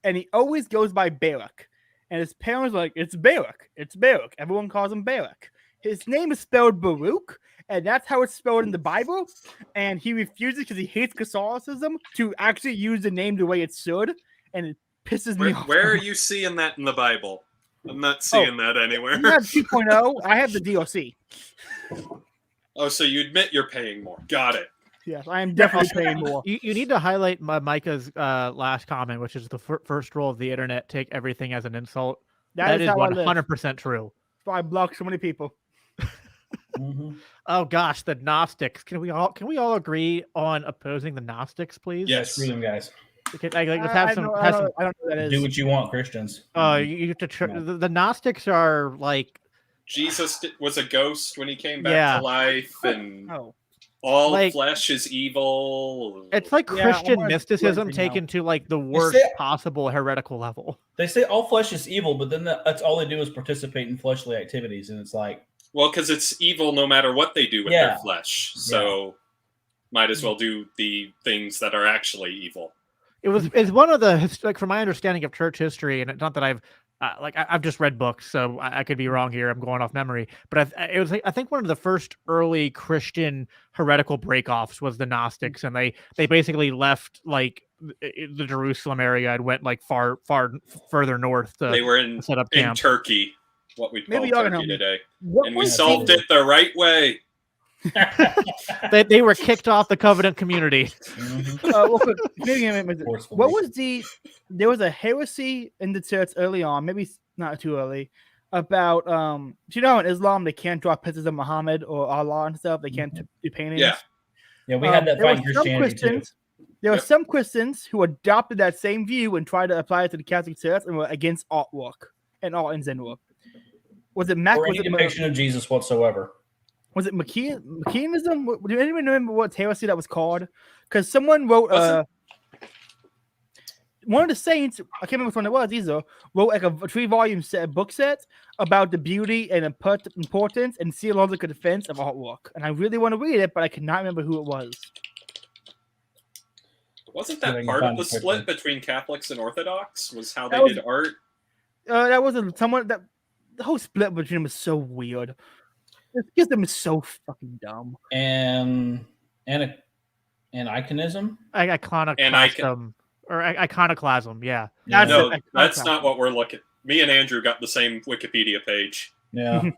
and he always goes by Baruch. And his parents are like, it's Baruch. It's Baruch. Everyone calls him Baruch. His name is spelled Baruch, and that's how it's spelled in the Bible. And he refuses because he hates Catholicism to actually use the name the way it should, and it pisses me off. Where are you seeing that in the Bible? I'm not seeing that anywhere. I have 2.0. I have the DLC. Oh, so you admit you're paying more. Got it. Yes, I am definitely paying more. You need to highlight Micah's last comment, which is the first rule of the internet: take everything as an insult. That is how I live. 100% true. That's why I block so many people. Mm-hmm. Oh gosh, the Gnostics. Can we all agree on opposing the Gnostics, please? Yes. Screw them guys. Let's have I some. don't Have know some. what that is. Do what you want, Christians. You have to. The Gnostics are like. Jesus was a ghost when he came back Yeah. to life, and Oh. all Like- flesh is evil. It's like Yeah, I Christian wanna mysticism explain taken to like the worst say- possible heretical level. They say all flesh is evil, but then that's all they do is participate in fleshly activities, and it's like, Well, because it's evil no matter what they do with Yeah. their flesh. So might as well do the things that are actually evil. It's one of the like from my understanding of church history, and it's not that I've just read books, so I could be wrong here. I'm going off memory, but it was I think one of the first early Christian heretical breakoffs was the Gnostics, and they basically left like the Jerusalem area and went like far further north to They were in set up in camp. Turkey, what we call Maybe y'all can help Turkey me. today, What and we was solved it the right way. They were kicked off the covenant community. real quick, Forcefully. what was there was a heresy in the church early on, maybe not too early, about do you know in Islam they can't draw pictures of Muhammad or Allah and stuff. They can't do paintings. Yeah. Yeah, we had that There fight in were some Christianity too. Christians There are Yep. some Christians who adopted that same view and tried to apply it to the Catholic Church and were against artwork and art in general. Was it Mac? Or any depiction of Jesus whatsoever. Was it McKeanism? Do anyone remember what heresy that was called? Because someone wrote one of the saints, I can't remember which one it was either, wrote like a 3-volume book set about the beauty and importance and theological defense of artwork. And I really want to read it, but I cannot remember who it was. Wasn't Yeah, that you part can of the find it split between Catholics and Orthodox? Was how they That was- did art? That was someone that the whole split between them was so weird. It's just them is so fucking dumb. And iconism. Iconoclasm. Or iconoclasm, yeah. That's No, it. that's not what we're looking. Me and Andrew got the same Wikipedia page. Yeah.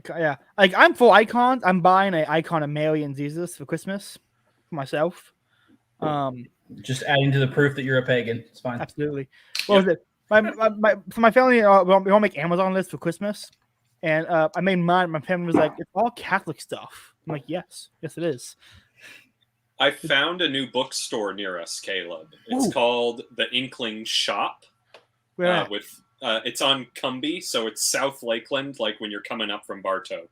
Yeah, like I'm for icons. I'm buying an icon of Mary and Jesus for Christmas for myself. Just adding to the proof that you're a pagan. It's fine. Absolutely. What was it? For my family, we all make Amazon lists for Christmas, and I made mine. My family was like, "It's all Catholic stuff." I'm like, "Yes, it is." I found a new bookstore near us, Caleb. It's Ooh. called the Inkling Shop. Where at? It's on Cumbie, so it's South Lakeland, like when you're coming up from Bartow.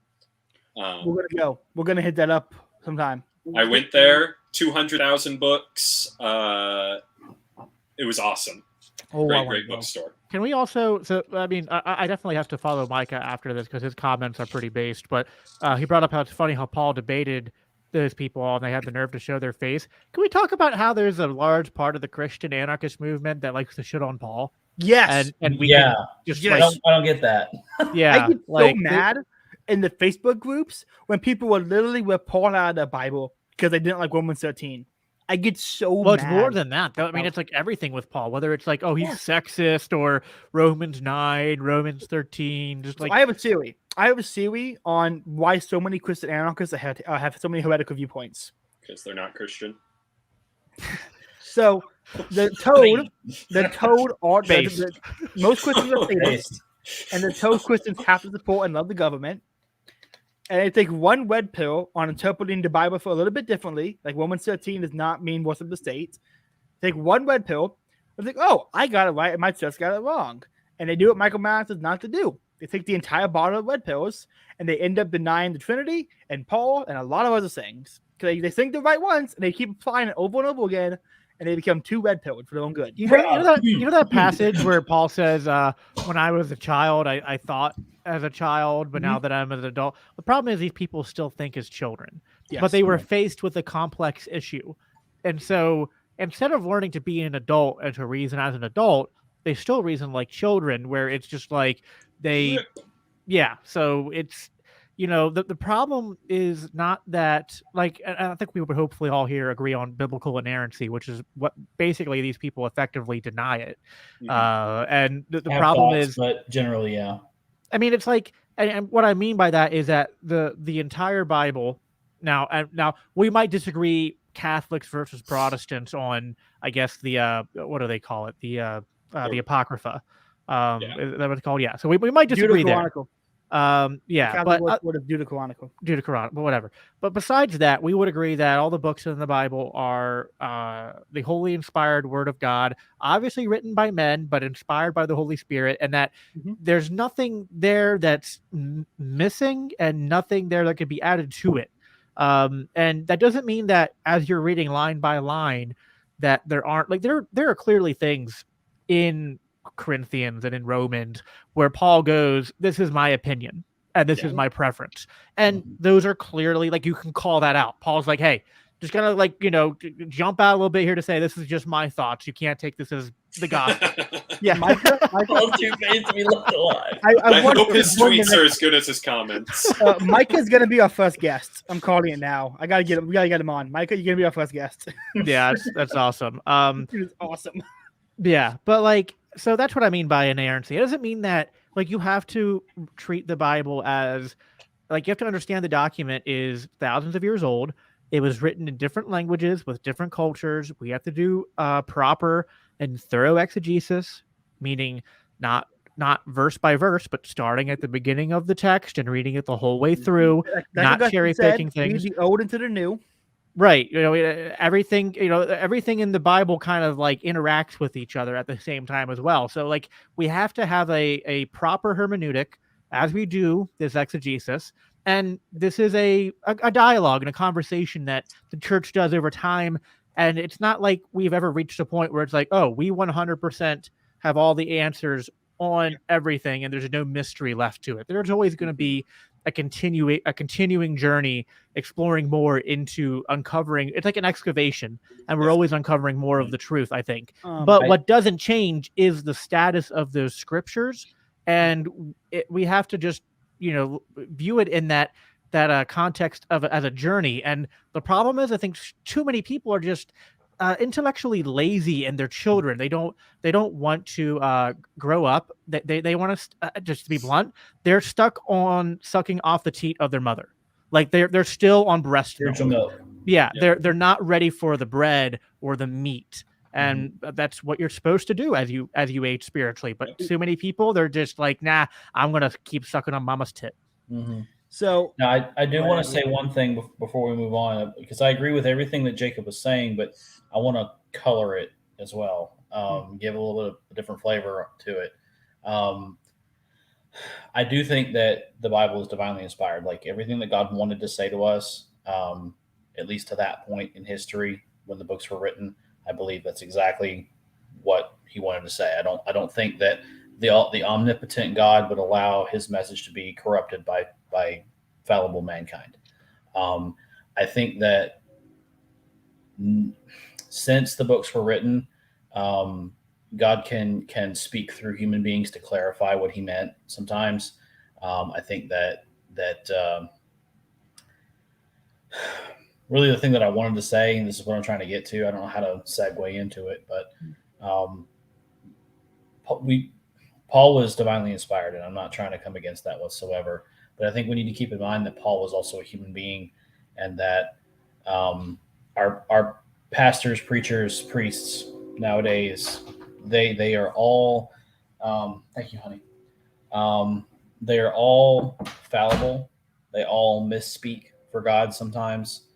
We're gonna go. We're gonna hit that up sometime. I went there, 200,000 books. It was awesome. Oh, Great bookstore. Can we also? So I mean, I definitely have to follow Micah after this because his comments are pretty based. But he brought up how it's funny how Paul debated those people and they had the nerve to show their face. Can we talk about how there's a large part of the Christian anarchist movement that likes to shit on Paul? Yes, And we Yeah. can just Yes. like, I don't get that. yeah, I get like, so mad in the Facebook groups when people will literally rip Paul out of the Bible because they didn't like Romans 13. I get so Well, mad. it's more than that. Though. I mean, it's like everything with Paul, whether it's like, oh, he's sexist or Romans 9, Romans 13, just So like I have a theory. On why so many Christian anarchists have so many heretical viewpoints. Because they're not Christian. So the Toad are Based. most Christians are Satanists, Based. and the Toad Christians have to support and love the government. And they take one red pill on interpreting the Bible for a little bit differently. Like Romans 13 does not mean worship the state. Take one red pill and think, oh, I got it right and my church got it wrong. And they do what Michael Mann says not to do. They take the entire bottle of red pills and they end up denying the Trinity and Paul and a lot of other things. Because they think they're right once and they keep applying it over and over again and they become too red pilled for their own good. you know that passage where Paul says, when I was a child, I thought as a child, but now that I'm an adult. The problem is these people still think as children, but they were faced with a complex issue. And so instead of learning to be an adult and to reason as an adult, they still reason like children, where it's just like so it's, the problem is not that, like, and I think we would hopefully all here agree on biblical inerrancy, which is what basically these people effectively deny it. And the problem is, but generally, yeah. I mean, it's like, and what I mean by that is that the entire Bible. Now we might disagree, Catholics versus Protestants, on, I guess, the what do they call it, the Apocrypha. Is that what it's called? Yeah. So we might disagree there. But what is Deuterocanonical? Deuterocanonical, but whatever. But besides that, we would agree that all the books in the Bible are the holy inspired word of God, obviously written by men, but inspired by the Holy Spirit, and that there's nothing there that's missing and nothing there that could be added to it. And that doesn't mean that as you're reading line by line that there aren't, like, there are clearly things in Corinthians and in Romans where Paul goes, this is my opinion and this is my preference, and those are clearly, like, you can call that out. Paul's like, hey, just gonna, like, jump out a little bit here to say this is just my thoughts, you can't take this as the gospel. Paul's too faced to be left alive. I hope his tweets are as good as his comments. Micah's gonna be our first guest. I'm calling it now. We gotta get him on. Micah, you're gonna be our first guest. Yeah, that's awesome. It's awesome. Yeah, but, like, so that's what I mean by inerrancy. It doesn't mean that, like, you have to treat the Bible as, like, you have to understand the document is thousands of years old. It was written in different languages with different cultures. We have to do proper and thorough exegesis, meaning not verse by verse, but starting at the beginning of the text and reading it the whole way through, not cherry picking things. Read the old into the new. Right. Everything, everything in the Bible kind of like interacts with each other at the same time as well. So like we have to have a proper hermeneutic as we do this exegesis. And this is a dialogue and a conversation that the church does over time. And it's not like we've ever reached a point where it's like, oh, we 100% have all the answers on everything and there's no mystery left to it. There's always going to be a continuing journey exploring more into uncovering. It's like an excavation, and we're always uncovering more of the truth, I think. But what doesn't change is the status of those scriptures, and we have to just view it in that context of as a journey. And the problem is, I think too many people are just intellectually lazy, and their children they don't want to grow up. They want to just to be blunt, they're stuck on sucking off the teat of their mother. Like they're still on breast milk. Yeah, they're not ready for the bread or the meat, and that's what you're supposed to do as you age spiritually. But too many people, they're just like, nah, I'm gonna keep sucking on mama's tit. So now I do want to say one thing before we move on, because I agree with everything that Jacob was saying, but I want to color it as well, give a little bit of a different flavor to it. I do think that the Bible is divinely inspired. Like everything that God wanted to say to us, at least to that point in history when the books were written, I believe that's exactly what He wanted to say. I don't think that the omnipotent God would allow His message to be corrupted by fallible mankind. I think that since the books were written, God can speak through human beings to clarify what He meant sometimes. I think that really the thing that I wanted to say, and this is what I'm trying to get to, I don't know how to segue into it, but Paul was divinely inspired, and I'm not trying to come against that whatsoever. But I think we need to keep in mind that Paul was also a human being, and that our pastors, preachers, priests nowadays, they are all thank you, honey. They are all fallible. They all misspeak for God sometimes,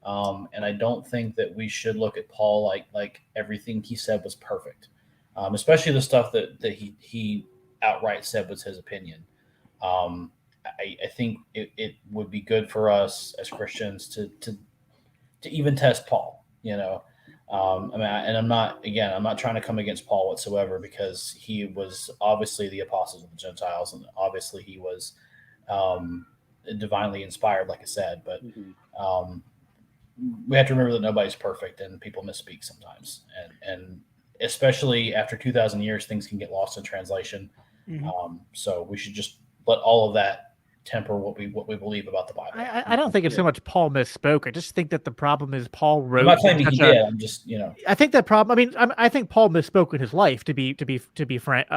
and I don't think that we should look at Paul like everything he said was perfect, especially the stuff that he outright said was his opinion. I think it would be good for us as Christians to even test Paul, I'm not trying to come against Paul whatsoever, because he was obviously the apostle of the Gentiles, and obviously he was divinely inspired, like I said, but we have to remember that nobody's perfect and people misspeak sometimes. And especially after 2,000 years, things can get lost in translation. So we should just let all of that temper what we believe about the Bible. I don't think it's so much Paul misspoke. I just think that the problem is Paul wrote. I'm not claiming he did. I'm just, I think that problem. I mean, I think Paul misspoke in his life. To be frank,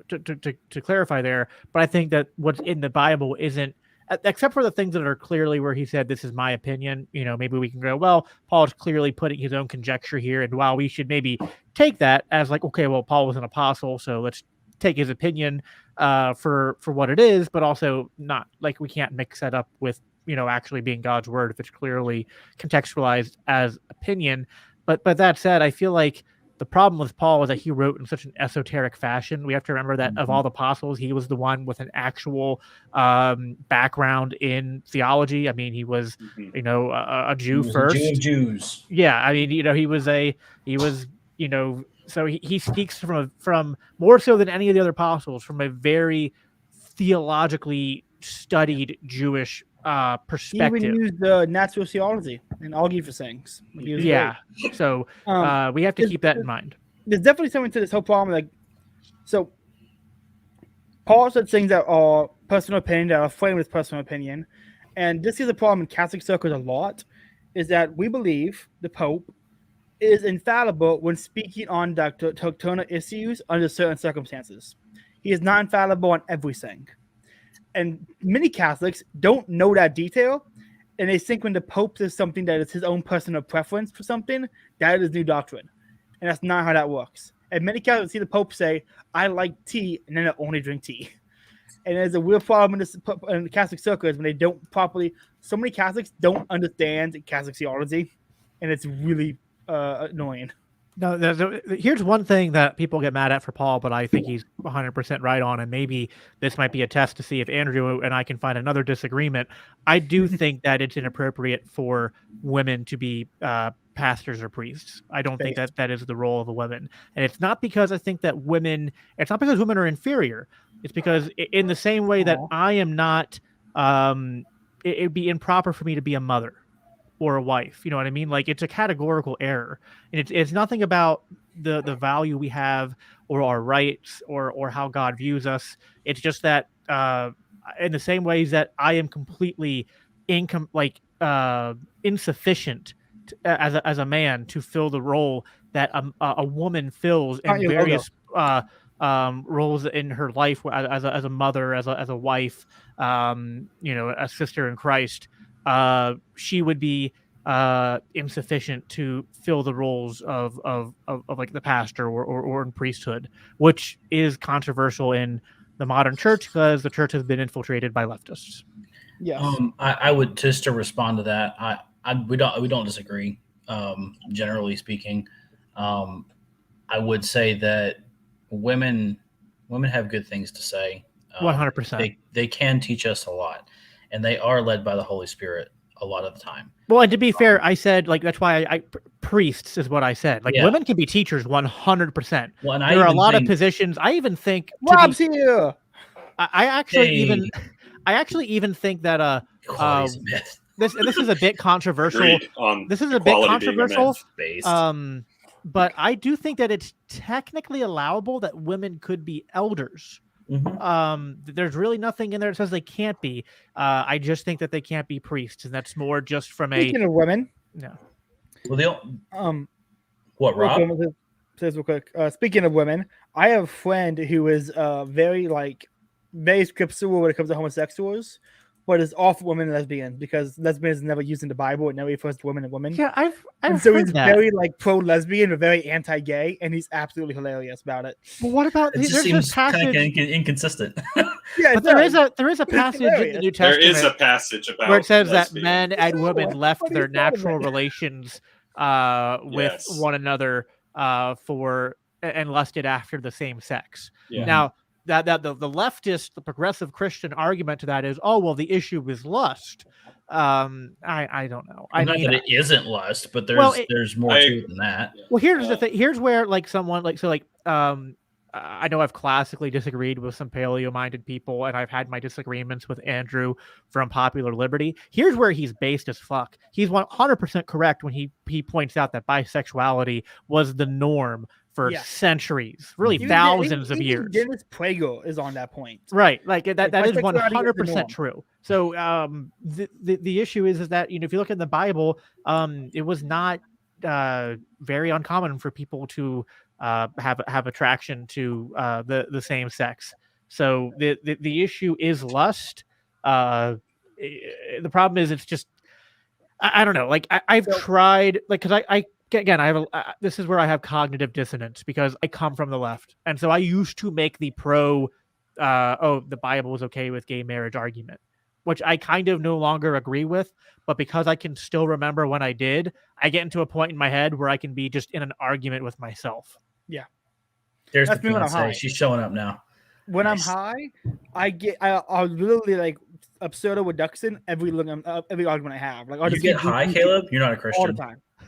to clarify there. But I think that what's in the Bible isn't, except for the things that are clearly where he said, "This is my opinion." Maybe we can go, well, Paul's clearly putting his own conjecture here, and while we should maybe take that as like, okay, well, Paul was an apostle, so let's take his opinion for what it is, but also not like we can't mix that up with actually being God's word if it's clearly contextualized as opinion. But that said, I feel like the problem with Paul is that he wrote in such an esoteric fashion. We have to remember that of all the apostles, he was the one with an actual background in theology. I mean, he was a Jew first. A Jew of Jews. Yeah, I mean, he was so he speaks from more so than any of the other apostles from a very theologically studied Jewish perspective. He even used the natural theology and argue for things. Yeah, so we have to keep that in mind. There's definitely something to this whole problem. Like, so Paul said things that are personal opinion, that are framed as personal opinion, and this is a problem in Catholic circles a lot. Is that we believe the Pope is infallible when speaking on doctrinal issues under certain circumstances. He is not infallible on everything. And many Catholics don't know that detail, and they think when the Pope says something that is his own personal preference for something, that is new doctrine. And that's not how that works. And many Catholics see the Pope say, I like tea, and then they only drink tea. And there's a real problem in the Catholic circles when they don't properly. So many Catholics don't understand Catholic theology. and it's really annoying. No, here's one thing that people get mad at for Paul, but I think he's 100% right on, and maybe this might be a test to see if Andrew and I can find another disagreement. I do think that it's inappropriate for women to be pastors or priests. I don't think that is the role of a woman, and it's not because I think that women. It's not because women are inferior. It's because in the same way that I am not, it'd be improper for me to be a mother or a wife. You know what I mean? Like, it's a categorical error, and it's nothing about the value we have or our rights or how God views us. It's just that in the same ways that I am completely insufficient as a man to fill the role that a woman fills in various roles in her life as a mother, as a wife, a sister in Christ. She would be insufficient to fill the roles of like the pastor or in priesthood, which is controversial in the modern church because the church has been infiltrated by leftists. Yes. I would, just to respond to that, we don't disagree. Generally speaking, I would say that women have good things to say. 100%. They can teach us a lot, and they are led by the Holy Spirit a lot of the time. Well, and to be fair, I said, like, that's why I priests is what I said. Like, women can be teachers 100%. Well, and there are a lot of positions. I even think Rob's here. I actually even think that this is a bit controversial. This is a bit controversial. But I do think that it's technically allowable that women could be elders. Mm-hmm. There's really nothing in there that says they can't be. I just think that they can't be priests, and that's more just from Speaking of women. No. Well, what, Rob? Says real quick. Speaking of women, I have a friend who is very scriptural when it comes to homosexuals, but is off women and lesbian because lesbian is never used in the Bible. It never refers to women and women. Yeah, I've so heard he's that. very pro-lesbian but very anti-gay, and he's absolutely hilarious about it. Well, what about it? Just seems kind of inconsistent. Yeah, but there is a passage in the New Testament. There is a passage about where it says lesbian. that men and women left their natural relations with one another and lusted after the same sex. Yeah. Now, that the leftist, the progressive Christian argument to that is, oh, well, the issue is lust. I don't know. Not that it isn't lust, but there's more to it than that. Well, here's the thing. Here's where I know I've classically disagreed with some paleo-minded people, and I've had my disagreements with Andrew from Popular Liberty. Here's where he's based as fuck. He's 100% correct when he points out that bisexuality was the norm for centuries, really thousands of years. Dennis Prager is on that point. Right. Like that is 100% true. So the issue is that, if you look in the Bible, it was not very uncommon for people to have attraction to the same sex. So the issue is lust. The problem is it's just I don't know. Like I've tried, like, because I again, I have this is where I have cognitive dissonance because I come from the left, and so I used to make the the Bible is okay with gay marriage argument, which I kind of no longer agree with. But because I can still remember when I did, I get into a point in my head where I can be just in an argument with myself. Yeah, there's the fiance. She's showing up now. When I'm high, I'll literally like absurdo reduction every argument I have. Like, you get high, Caleb? You're not a Christian.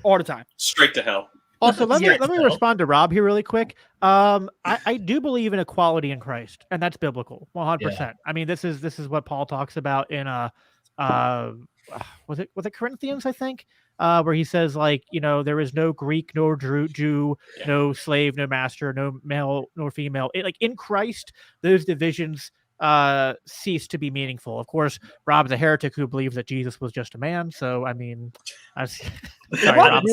All the time. Straight to hell. Also, let me respond to Rob here really quick. I do believe in equality in Christ, and that's biblical, 100%. Yeah. I mean, this is what Paul talks about in was it Corinthians, I think, where he says, like, there is no Greek nor Jew, no slave, no master, no male nor female. Like in Christ, those divisions cease to be meaningful. Of course, Rob's a heretic who believes that Jesus was just a man. So, I mean, sorry, Rob.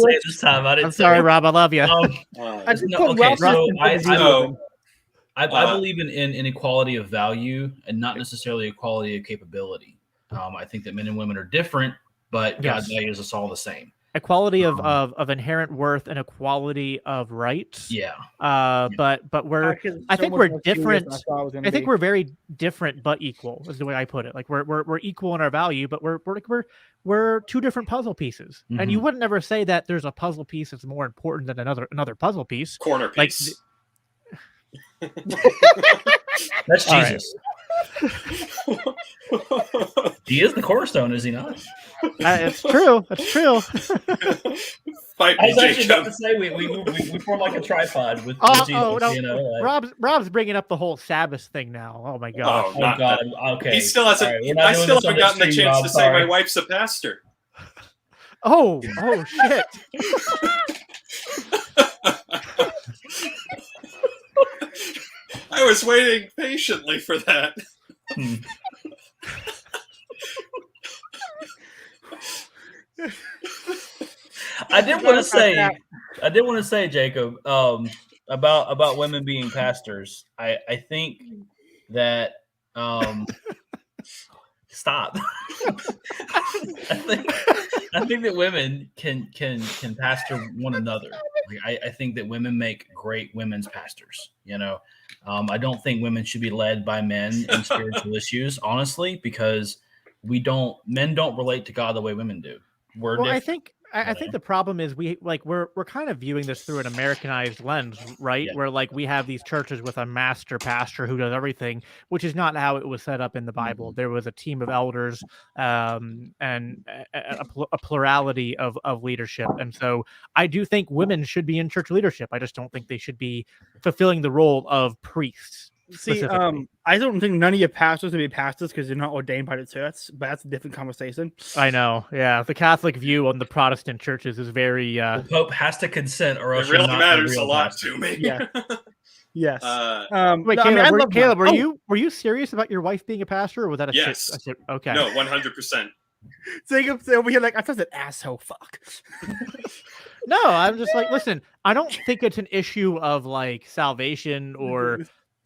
I'm sorry, Rob. I love you. I believe in equality of value and not necessarily equality of capability. I think that men and women are different, but God values us all the same. equality of inherent worth and equality of rights. Yeah. But we're I think we're different. I think we're very different but equal is the way I put it. Like we're equal in our value, but we're two different puzzle pieces. And you wouldn't ever say that there's a puzzle piece that's more important than another puzzle piece. Corner piece. That's Jesus. He is the cornerstone, is he not? It's true. It's true. Fight I me, was actually Jacob. about to say we form like a tripod with Oh, Jesus. no. You know, like, Rob's bringing up the whole Sabbath thing now. Oh my gosh. Oh, oh not God. that. Okay. He still hasn't. All right, we're not I doing still this on haven't gotten the stream, chance Rob, to say sorry. my wife's a pastor. Oh shit. I was waiting patiently for that. I did want to say, Jacob, about women being pastors. I think that stop. I think that women can pastor one another. Like, I think that women make great women's pastors. You know, I don't think women should be led by men in spiritual issues, honestly, because men don't relate to God the way women do. We're Well, different. I think the problem is we're kind of viewing this through an Americanized lens, right? Yeah. Where like we have these churches with a master pastor who does everything, which is not how it was set up in the Bible. There was a team of elders, and a plurality of leadership. And so I do think women should be in church leadership. I just don't think they should be fulfilling the role of priests. See, I don't think none of your pastors would be pastors because they're not ordained by the church, but that's a different conversation. I know, yeah. The Catholic view on the Protestant churches is very. The Pope has to consent, or else It really you're not matters real a lot pastor. to me. Yeah. Yes. Wait, no, Caleb, I mean, I love Caleb, mine. were you serious about your wife being a pastor, or was that a Yes. shit? Okay. No, 100%. Jacob's over here like I thought an asshole. Fuck. No, I'm just like, listen. I don't think it's an issue of like salvation or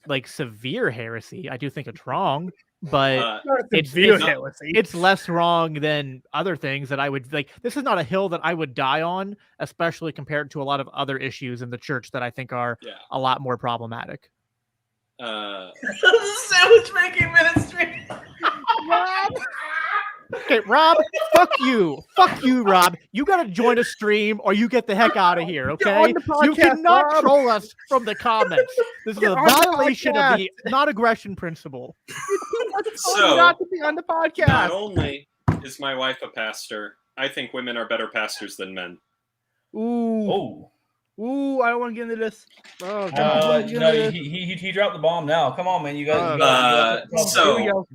like severe heresy. I do think it's wrong, but it's less wrong than other things that I would like. This is not a hill that I would die on, especially compared to a lot of other issues in the church that I think are a lot more problematic. Sandwich making ministry. Okay, Rob, fuck you, Rob. You gotta join a stream, or you get the heck out of here. Okay, you cannot troll us from the comments. This is a violation of the non-aggression principle. So, not to be on the podcast. Not only is my wife a pastor, I think women are better pastors than men. Ooh, I don't want to get into this. Oh, he dropped the bomb now. Come on, man. You guys.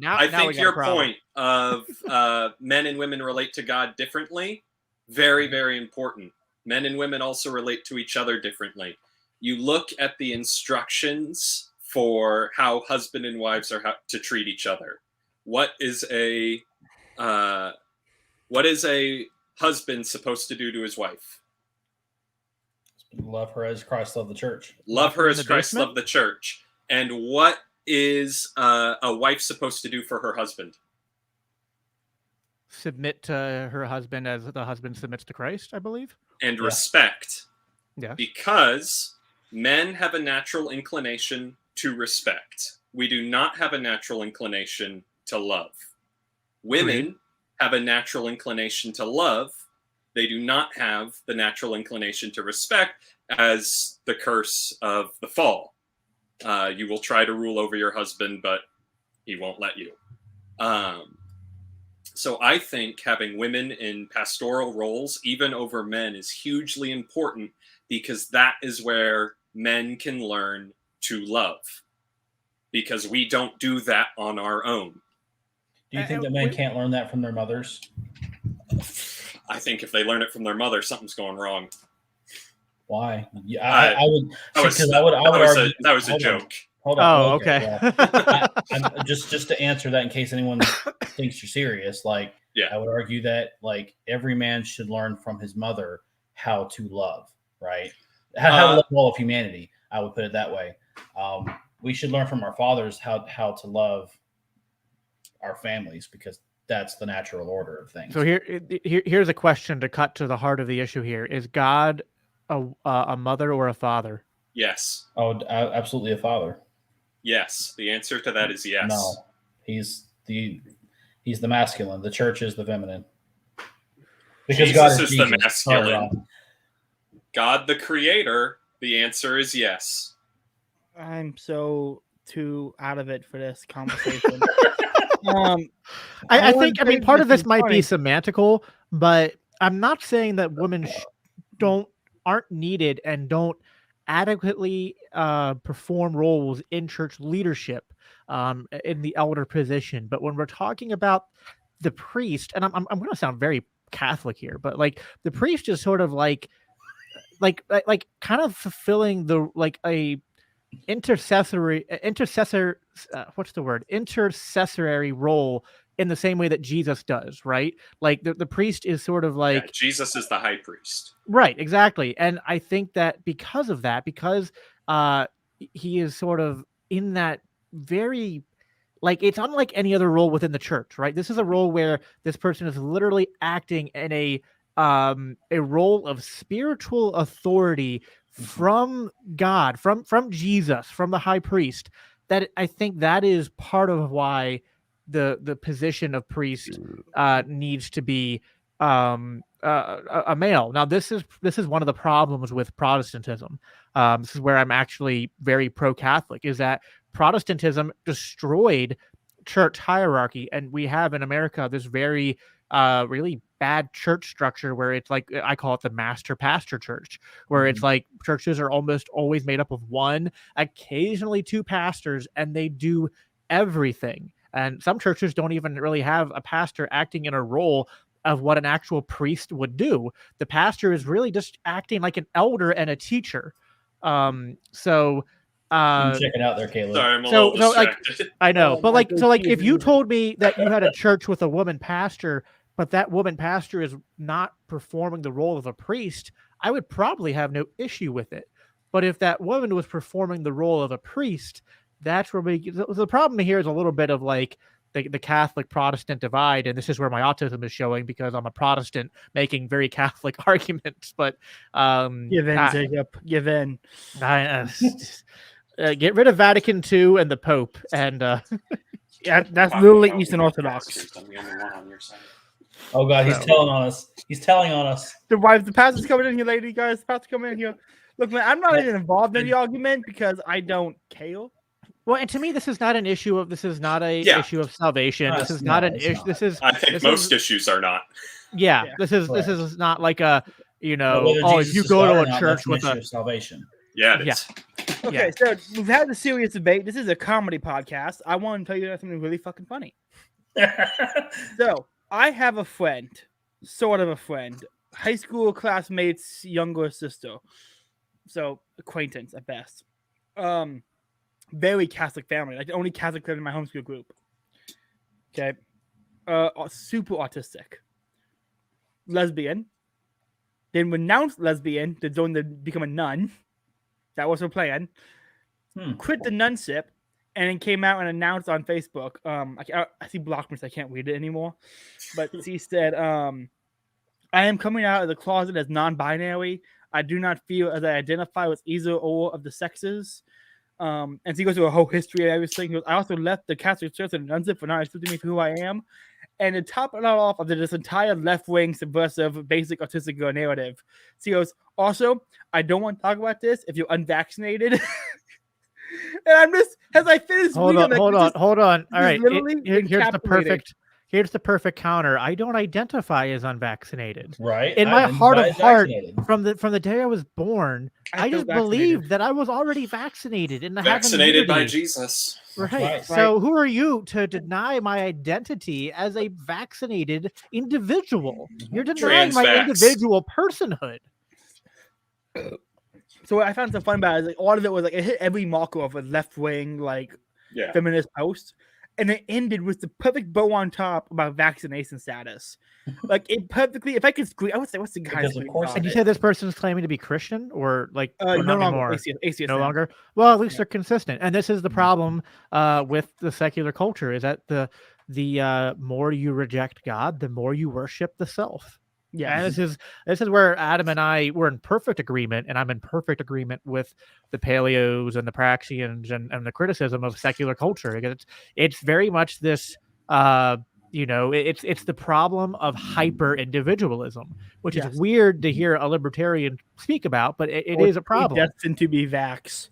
I think your point of men and women relate to God differently, very, very important. Men and women also relate to each other differently. You look at the instructions for how husband and wives are to treat each other. What is a husband supposed to do to his wife? Love her as Christ loved the church. Love her as Christ loved the church. And what is a wife supposed to do for her husband? Submit to her husband as the husband submits to Christ, I believe. And respect. Yeah. Because men have a natural inclination to respect. We do not have a natural inclination to love. Women have a natural inclination to love. They do not have the natural inclination to respect, as the curse of the fall. You will try to rule over your husband, but he won't let you. So I think having women in pastoral roles, even over men, is hugely important, because that is where men can learn to love. Because we don't do that on our own. Do you think that men can't learn that from their mothers? I think if they learn it from their mother, something's going wrong. Why? Yeah, I would. That was a joke. Hold on. Oh, okay. I'm just to answer that in case anyone thinks you're serious. Like, I would argue that like every man should learn from his mother how to love, right? How to love all of humanity. I would put it that way. We should learn from our fathers how to love our families, because that's the natural order of things. So here's a question to cut to the heart of the issue here. Is God a mother or a father? Yes. Oh, absolutely a father. Yes. The answer to that is yes. No, he's the masculine. The church is the feminine. Because Jesus God is the masculine. God the creator, the answer is yes. I'm so too out of it for this conversation. I think, I mean, part of this might be semantical, but I'm not saying that women aren't needed and don't adequately perform roles in church leadership in the elder position. But when we're talking about the priest, and I'm going to sound very Catholic here, but like the priest is sort of like kind of fulfilling the like a intercessory role in the same way that Jesus does, right? Like the priest is sort of like Jesus is the high priest. Right, exactly. And I think that because of that, because he is sort of in that very like it's unlike any other role within the church, right? This is a role where this person is literally acting in a role of spiritual authority from God, from Jesus, from the high priest. That I think that is part of why the position of priest needs to be a male. Now, this is one of the problems with Protestantism. This is where I'm actually very pro-Catholic, is that Protestantism destroyed church hierarchy, and we have in America this very really bad church structure where it's like, I call it the master pastor church, where it's like churches are almost always made up of one, occasionally two pastors, and they do everything. And some churches don't even really have a pastor acting in a role of what an actual priest would do. The pastor is really just acting like an elder and a teacher. I'm checking out there, Caleb. Sorry, I'm a little distracted. Like, I know, but like, so like, if you told me that you had a church with a woman pastor, but that woman pastor is not performing the role of a priest, I would probably have no issue with it. But if that woman was performing the role of a priest, that's where the problem here is a little bit of like the Catholic Protestant divide, and this is where my autism is showing because I'm a Protestant making very Catholic arguments. But give in, Jacob. Give in. Get rid of Vatican II and the Pope, and yeah, that's literally Eastern Orthodox. I'm the only one on your side. Oh God, he's telling on us. He's telling on us. The pastor's coming in here, lady, guys. The pastor's coming in here. Look, man, I'm not even involved in the argument because I don't care. Well, and to me, this is not an issue of issue of salvation. This is not an issue. This is I think most issues are not. Yeah, this is not like a if you go to a church with a salvation. Yeah, it is. Okay, so we've had the serious debate. This is a comedy podcast. I want to tell you something really fucking funny. So I have a friend, sort of a friend, high school classmate's younger sister. So acquaintance at best. Very Catholic family, like the only Catholic family in my homeschool group. Okay. Super autistic. Lesbian. Then renounced lesbian to become a nun. That was her plan. Quit the nunship, and then came out and announced on Facebook. I see block me, so I can't read it anymore. But she said, I am coming out of the closet as non-binary. I do not feel as I identify with either or of the sexes. And so he goes through a whole history and everything. He goes, I also left the Catholic Church and nunship for not accepting me for who I am. And to top it all off of this entire left-wing subversive basic autistic girl narrative, she goes, also, I don't want to talk about this if you're unvaccinated. And I'm just, as I finish hold on. All right, here's the perfect counter. I don't identify as unvaccinated. Right. In my heart of heart, from the day I was born, I just believed that I was already vaccinated and vaccinated by Jesus. Right. So who are you to deny my identity as a vaccinated individual? You're denying my individual personhood. So what I found so fun about it is like all of it was like it hit every marker of a left wing feminist post. And it ended with the perfect bow on top about vaccination status. Like it perfectly, if I could scream, I would say, what's the guy's name? And you said this person's claiming to be Christian or like no longer atheist no longer? Well, at least they're consistent. And this is the problem with the secular culture is that the more you reject God, the more you worship the self. Yeah. And this is where Adam and I were in perfect agreement, and I'm in perfect agreement with the paleos and the Praxians and the criticism of secular culture. It's very much this it's the problem of hyper individualism, which is weird to hear a libertarian speak about, but it is a problem. Destined to be vax.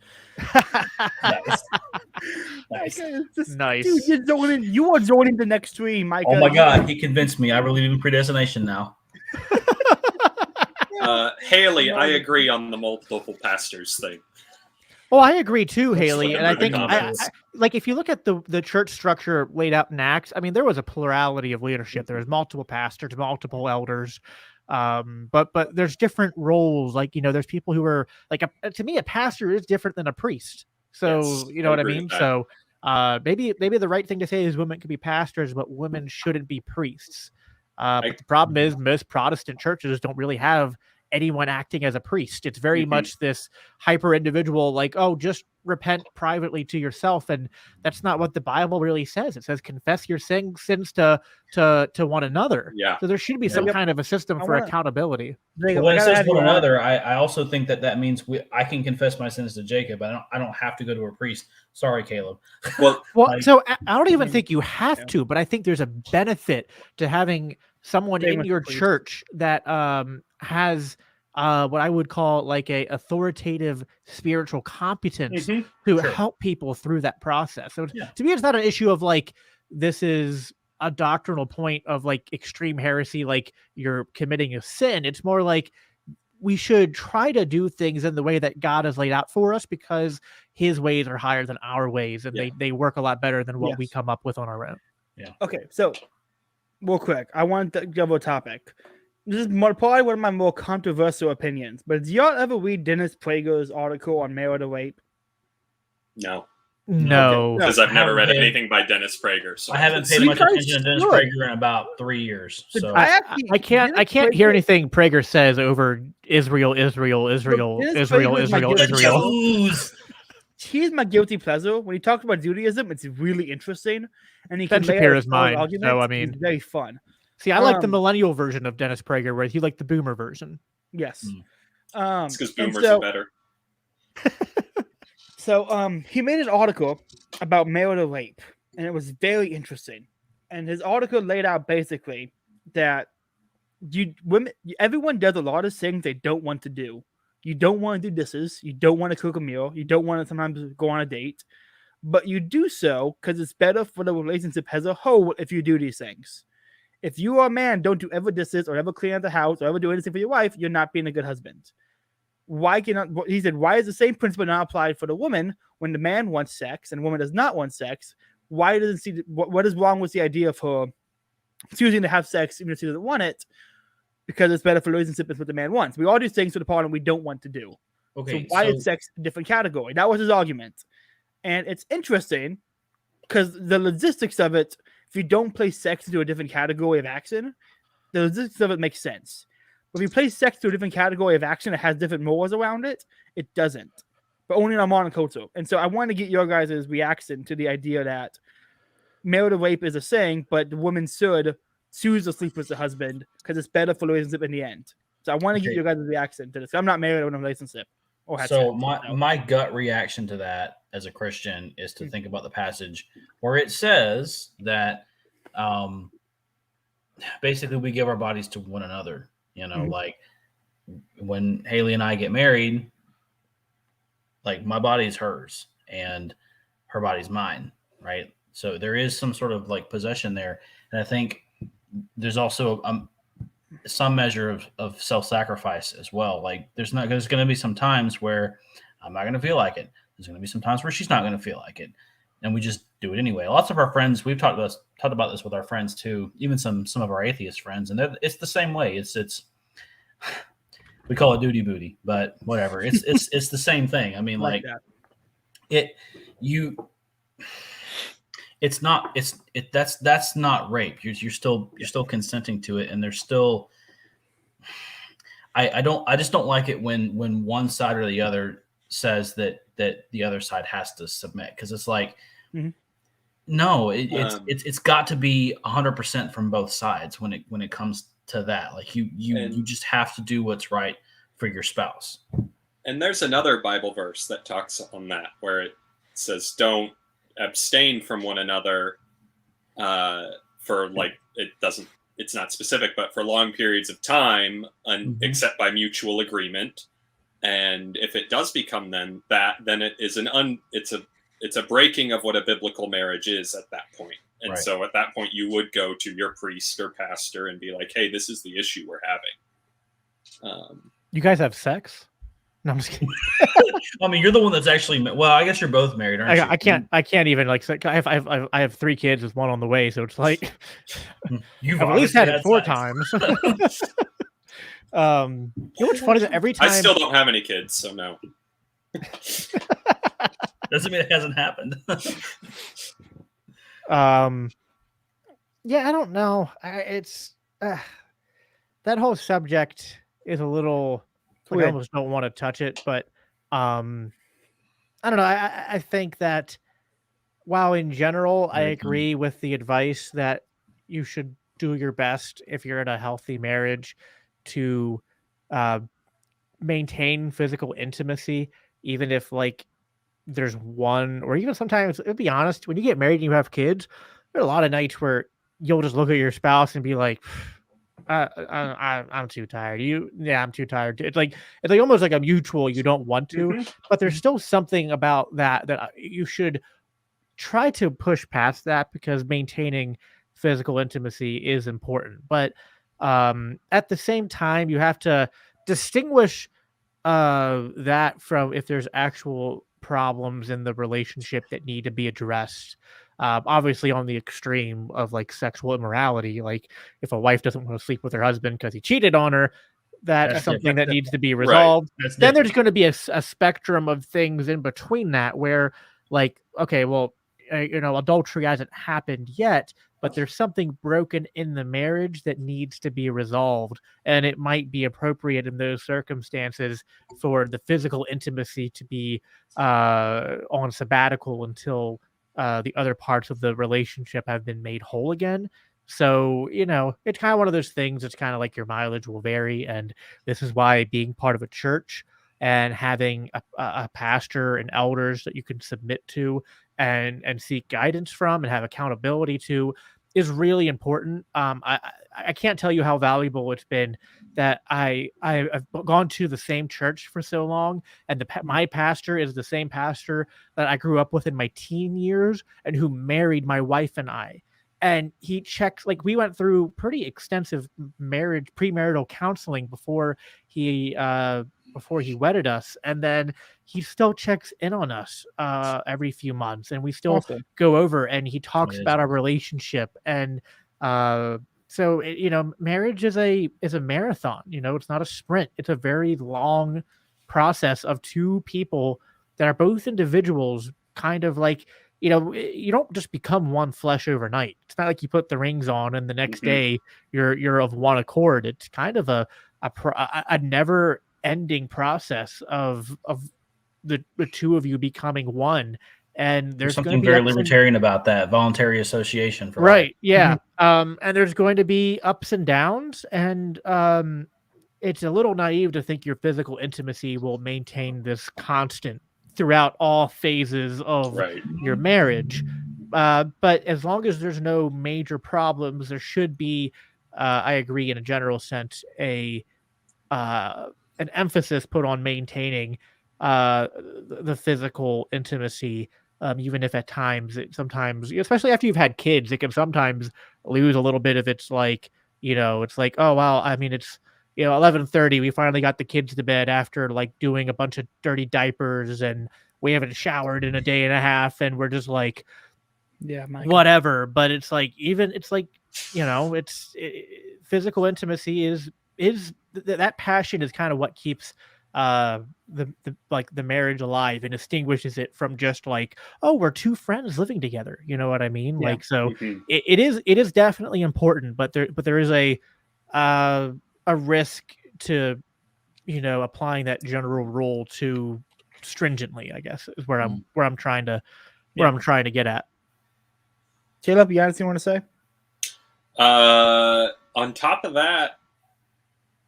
Nice. Nice. Dude, you are joining the next stream, Mike. Oh my God, he convinced me. I believe in predestination now. Haley, I agree on the multiple pastors thing. Well, I agree too, Haley, what and I the think comment is. if you look at the church structure laid out in Acts, I mean, there was a plurality of leadership. There was multiple pastors, multiple elders, but there's different roles. Like, there's people who are like, to me, a pastor is different than a priest. So Yes, you know what I agree mean. with that. So maybe the right thing to say is women can be pastors, but women shouldn't be priests. But the problem is most Protestant churches don't really have anyone acting as a priest. It's very much this hyper individual, like, oh, just repent privately to yourself, and that's not what the Bible really says. It says confess your sins to one another. Yeah. So there should be some kind of a system for accountability. But when it says one another, I also think that means I can confess my sins to Jacob. I don't have to go to a priest. Sorry, Caleb. Well, so I don't even think you have to, but I think there's a benefit to having someone in your church that has what I would call like a authoritative spiritual competence to help people through that process. So to me, it's not an issue of like, this is a doctrinal point of like extreme heresy, like you're committing a sin. It's more like we should try to do things in the way that God has laid out for us, because his ways are higher than our ways, and they work a lot better than what we come up with on our own. Yeah. Okay, so real quick, I want to give a topic. This is probably one of my more controversial opinions, but did y'all ever read Dennis Prager's article on marital rape? No. No. Because I've never read anything by Dennis Prager. So I haven't paid much attention to Dennis Prager in about 3 years. So I can't hear anything Prager says over Israel. He's my guilty pleasure. When he talks about Judaism, it's really interesting, and he Ben can Shapiro's mine. So I mean, it's very fun. See, I like the millennial version of Dennis Prager, whereas you like the boomer version. Yes. It's because boomers are better. So he made an article about marital rape, and it was very interesting. And his article laid out basically that everyone does a lot of things they don't want to do. You don't want to do dishes. You don't want to cook a meal. You don't want to sometimes go on a date. But you do so because it's better for the relationship as a whole if you do these things. If you are a man, don't do ever dishes or ever clean out the house or ever do anything for your wife, you're not being a good husband. He said, why is the same principle not applied for the woman when the man wants sex and the woman does not want sex? Why doesn't see what is wrong with the idea of her choosing to have sex even if she doesn't want it? Because it's better for the relationship is what the man wants. We all do things for the partner we don't want to do. Okay, so why is sex a different category? That was his argument. And it's interesting because the logistics of it, if you don't place sex into a different category of action, the logistics of it makes sense. But if you place sex to a different category of action that has different morals around it, it doesn't. But only in our modern culture. And so I want to get your guys' reaction to the idea that marital rape is a saying, but the woman should choose to sleep with the husband because it's better for the relationship in the end. So I want to get your guys' reaction to this. I'm not married in a relationship. So my gut reaction to that as a Christian is to think about the passage where it says that basically we give our bodies to one another. Like when Haley and I get married, like my body is hers and her body's mine, right? So there is some sort of like possession there. And I think there's also some measure of self-sacrifice as well. Like there's going to be some times where I'm not going to feel like it. There's going to be some times where she's not going to feel like it. And we just do it anyway. Lots of our friends, we've talked about this with our friends too, even some of our atheist friends. And it's the same way. It's we call it duty booty, but whatever. It's the same thing. I mean, that's not rape. You're still consenting to it, and there's still. I just don't like it when one side or the other says that the other side has to submit, because it's like No, it's got to be 100% from both sides when it comes to that. Like you just have to do what's right for your spouse. And there's another Bible verse that talks on that, where it says, "Don't abstain from one another for it's not specific, but for long periods of time, except by mutual agreement. And if it does become then it is it's a breaking of what a biblical marriage is at that point. And Right. so at that point, you would go to your priest or pastor and be like, "Hey, this is the issue we're having." You guys have sex? No, I'm just kidding. I mean, you're the one that's actually. Well, I guess you're both married, aren't you? I can't even like. I have 3 kids with 1 on the way, so it's like You've I've at least obviously had it 4 sex. times. You know what's funny that every time I still don't have any kids, so no. Doesn't mean it hasn't happened. Yeah, I don't know. It's that whole subject is a little like I Weird. almost don't want to touch it, but I don't know. I think that while in general I agree with the advice that you should do your best if you're in a healthy marriage to maintain physical intimacy, even if like there's one, or even sometimes, to be honest, when you get married and you have kids, there are a lot of nights where you'll just look at your spouse and be like, I'm too tired. I'm too tired. It's like almost like a mutual. You don't want to, but there's still something about that you should try to push past that, because maintaining physical intimacy is important. But at the same time, you have to distinguish that from if there's actual problems in the relationship that need to be addressed. Obviously, on the extreme of like sexual immorality, like if a wife doesn't want to sleep with her husband because he cheated on her, that's That's something different. that needs to be resolved. That's Then different. there's going to be a spectrum of things in between that where, like, okay, well, adultery hasn't happened yet, but there's something broken in the marriage that needs to be resolved. And it might be appropriate in those circumstances for the physical intimacy to be on sabbatical until the other parts of the relationship have been made whole again. So, it's kind of one of those things. It's kind of like your mileage will vary. And this is why being part of a church and having a pastor and elders that you can submit to and seek guidance from and have accountability to is really important. I can't tell you how valuable it's been that I've gone to the same church for so long, and my pastor is the same pastor that I grew up with in my teen years and who married my wife and I. And he checks, like, we went through pretty extensive premarital counseling before he wedded us, and then he still checks in on us every few months, and we still Awesome. go over, and he talks Amazing. about our relationship. And so marriage is a marathon. It's not a sprint. It's a very long process of 2 people that are both individuals, kind of like, you don't just become one flesh overnight. It's not like you put the rings on and the next day you're of one accord. It's kind of a never ending process of the 2 of you becoming one. And There's there's going to something be very ups and- libertarian about that voluntary association. For right. life. Yeah. And there's going to be ups and downs, and it's a little naive to think your physical intimacy will maintain this constant throughout all phases of Right. your marriage. But as long as there's no major problems, there should be, I agree in a general sense, an emphasis put on maintaining the physical intimacy, even if at times sometimes, especially after you've had kids, it can sometimes lose a little bit of its like, it's like, oh wow, I mean, it's 11:30, we finally got the kids to bed after like doing a bunch of dirty diapers, and we haven't showered in a day and a half, and we're just like, Yeah, whatever. But it's like, even it's like, physical intimacy is that passion is kind of what keeps the marriage alive and distinguishes it from just like, oh, we're 2 friends living together. You know what I mean? Yeah. Like, so Mhm. it is definitely important, but there is a risk to applying that general rule too stringently, I guess, is where I'm trying to get at. Caleb, you got anything you want to say? On top of that,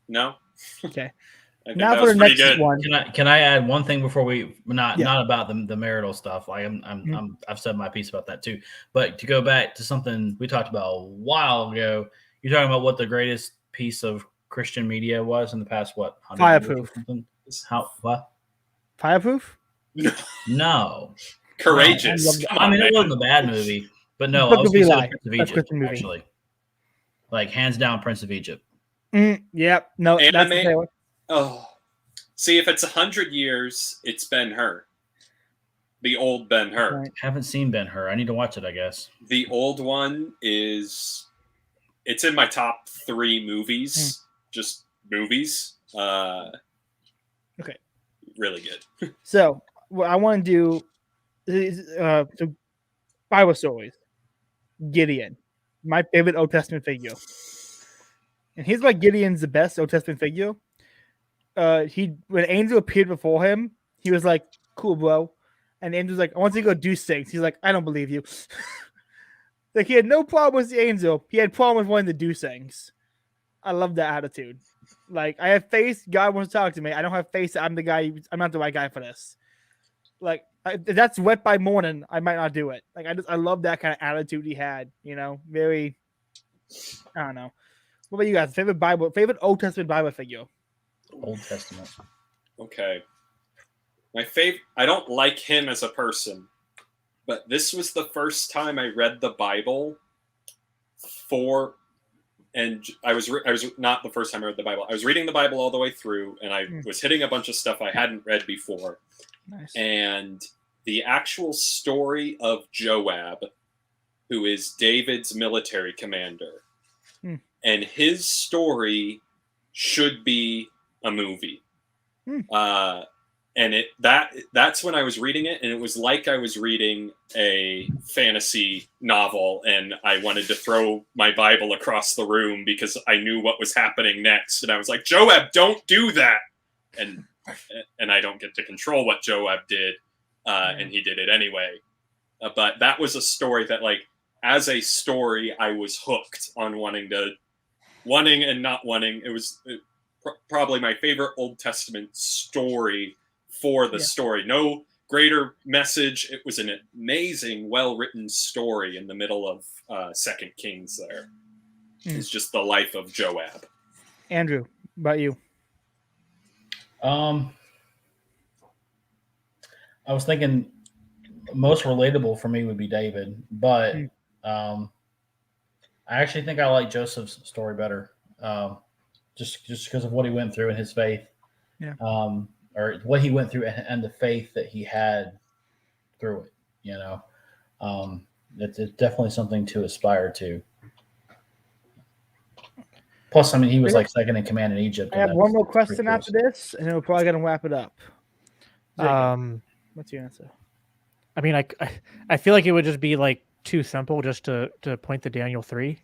no. Okay. I think Now that for was the pretty next good. one. Can I add one thing before we not Yeah. about the marital stuff? Like Mhm. I've said my piece about that too. But to go back to something we talked about a while ago, you're talking about what the greatest piece of Christian media was in the past 100 years or Fireproof. something? How what? Fireproof? No. Courageous. No, Come I on, mean, it man. wasn't a bad movie, but no, I Book was of going to say Eli. the Prince of That's Egypt, Christian movie. actually. Like hands down, Prince of Egypt. Yep. No, that's the Anime. favorite. Oh, see, if it's 100 years, it's Ben-Hur. The old Ben-Hur. Right. Haven't seen Ben-Hur. I need to watch it, I guess. The old one it's in my top 3 movies. Just movies. Okay. Really good. So what I want to do is so Bible stories. Gideon, my favorite Old Testament figure, and here's why Gideon's the best Old Testament figure. When an angel appeared before him, he was like, "Cool, bro," and the angel's like, "I want you to go do things." He's like, "I don't believe you." Like he had no problem with the angel. He had problem with wanting to do things. I love that attitude. Like I have faith. God wants to talk to me. I don't have faith. I'm the guy. I'm not the right guy for this. Like if that's wet by morning, I might not do it. Like I love that kind of attitude he had. You know, very. I don't know. What about you guys? Favorite Old Testament Bible figure? Old Testament. Okay. My favorite. I don't like him as a person, but this was the first time I read the Bible and I was not the first time I read the Bible. I was reading the Bible all the way through, and I was hitting a bunch of stuff I hadn't read before. Nice. And the actual story of Joab, who is David's military commander, and his story should be a movie. And that's when I was reading it, and it was like I was reading a fantasy novel, and I wanted to throw my Bible across the room because I knew what was happening next, and I was like, "Joab, don't do that!" And I don't get to control what Joab did, and he did it anyway. But that was a story that, like, as a story, I was hooked on wanting and not wanting. It was probably my favorite Old Testament story for the story. No greater message. It was an amazing, well-written story in the middle of 2 Kings there. It's just the life of Joab. Andrew, about you? I was thinking most relatable for me would be David, but I actually think I like Joseph's story better, just because of what he went through and his faith, or what he went through and the faith that he had through it. You know, it's definitely something to aspire to. Plus, I mean, he was like second in command in Egypt. I have one more question after this, and then we're probably gonna wrap it up. What's your answer? I mean, I feel like it would just be like too simple just to point to Daniel 3.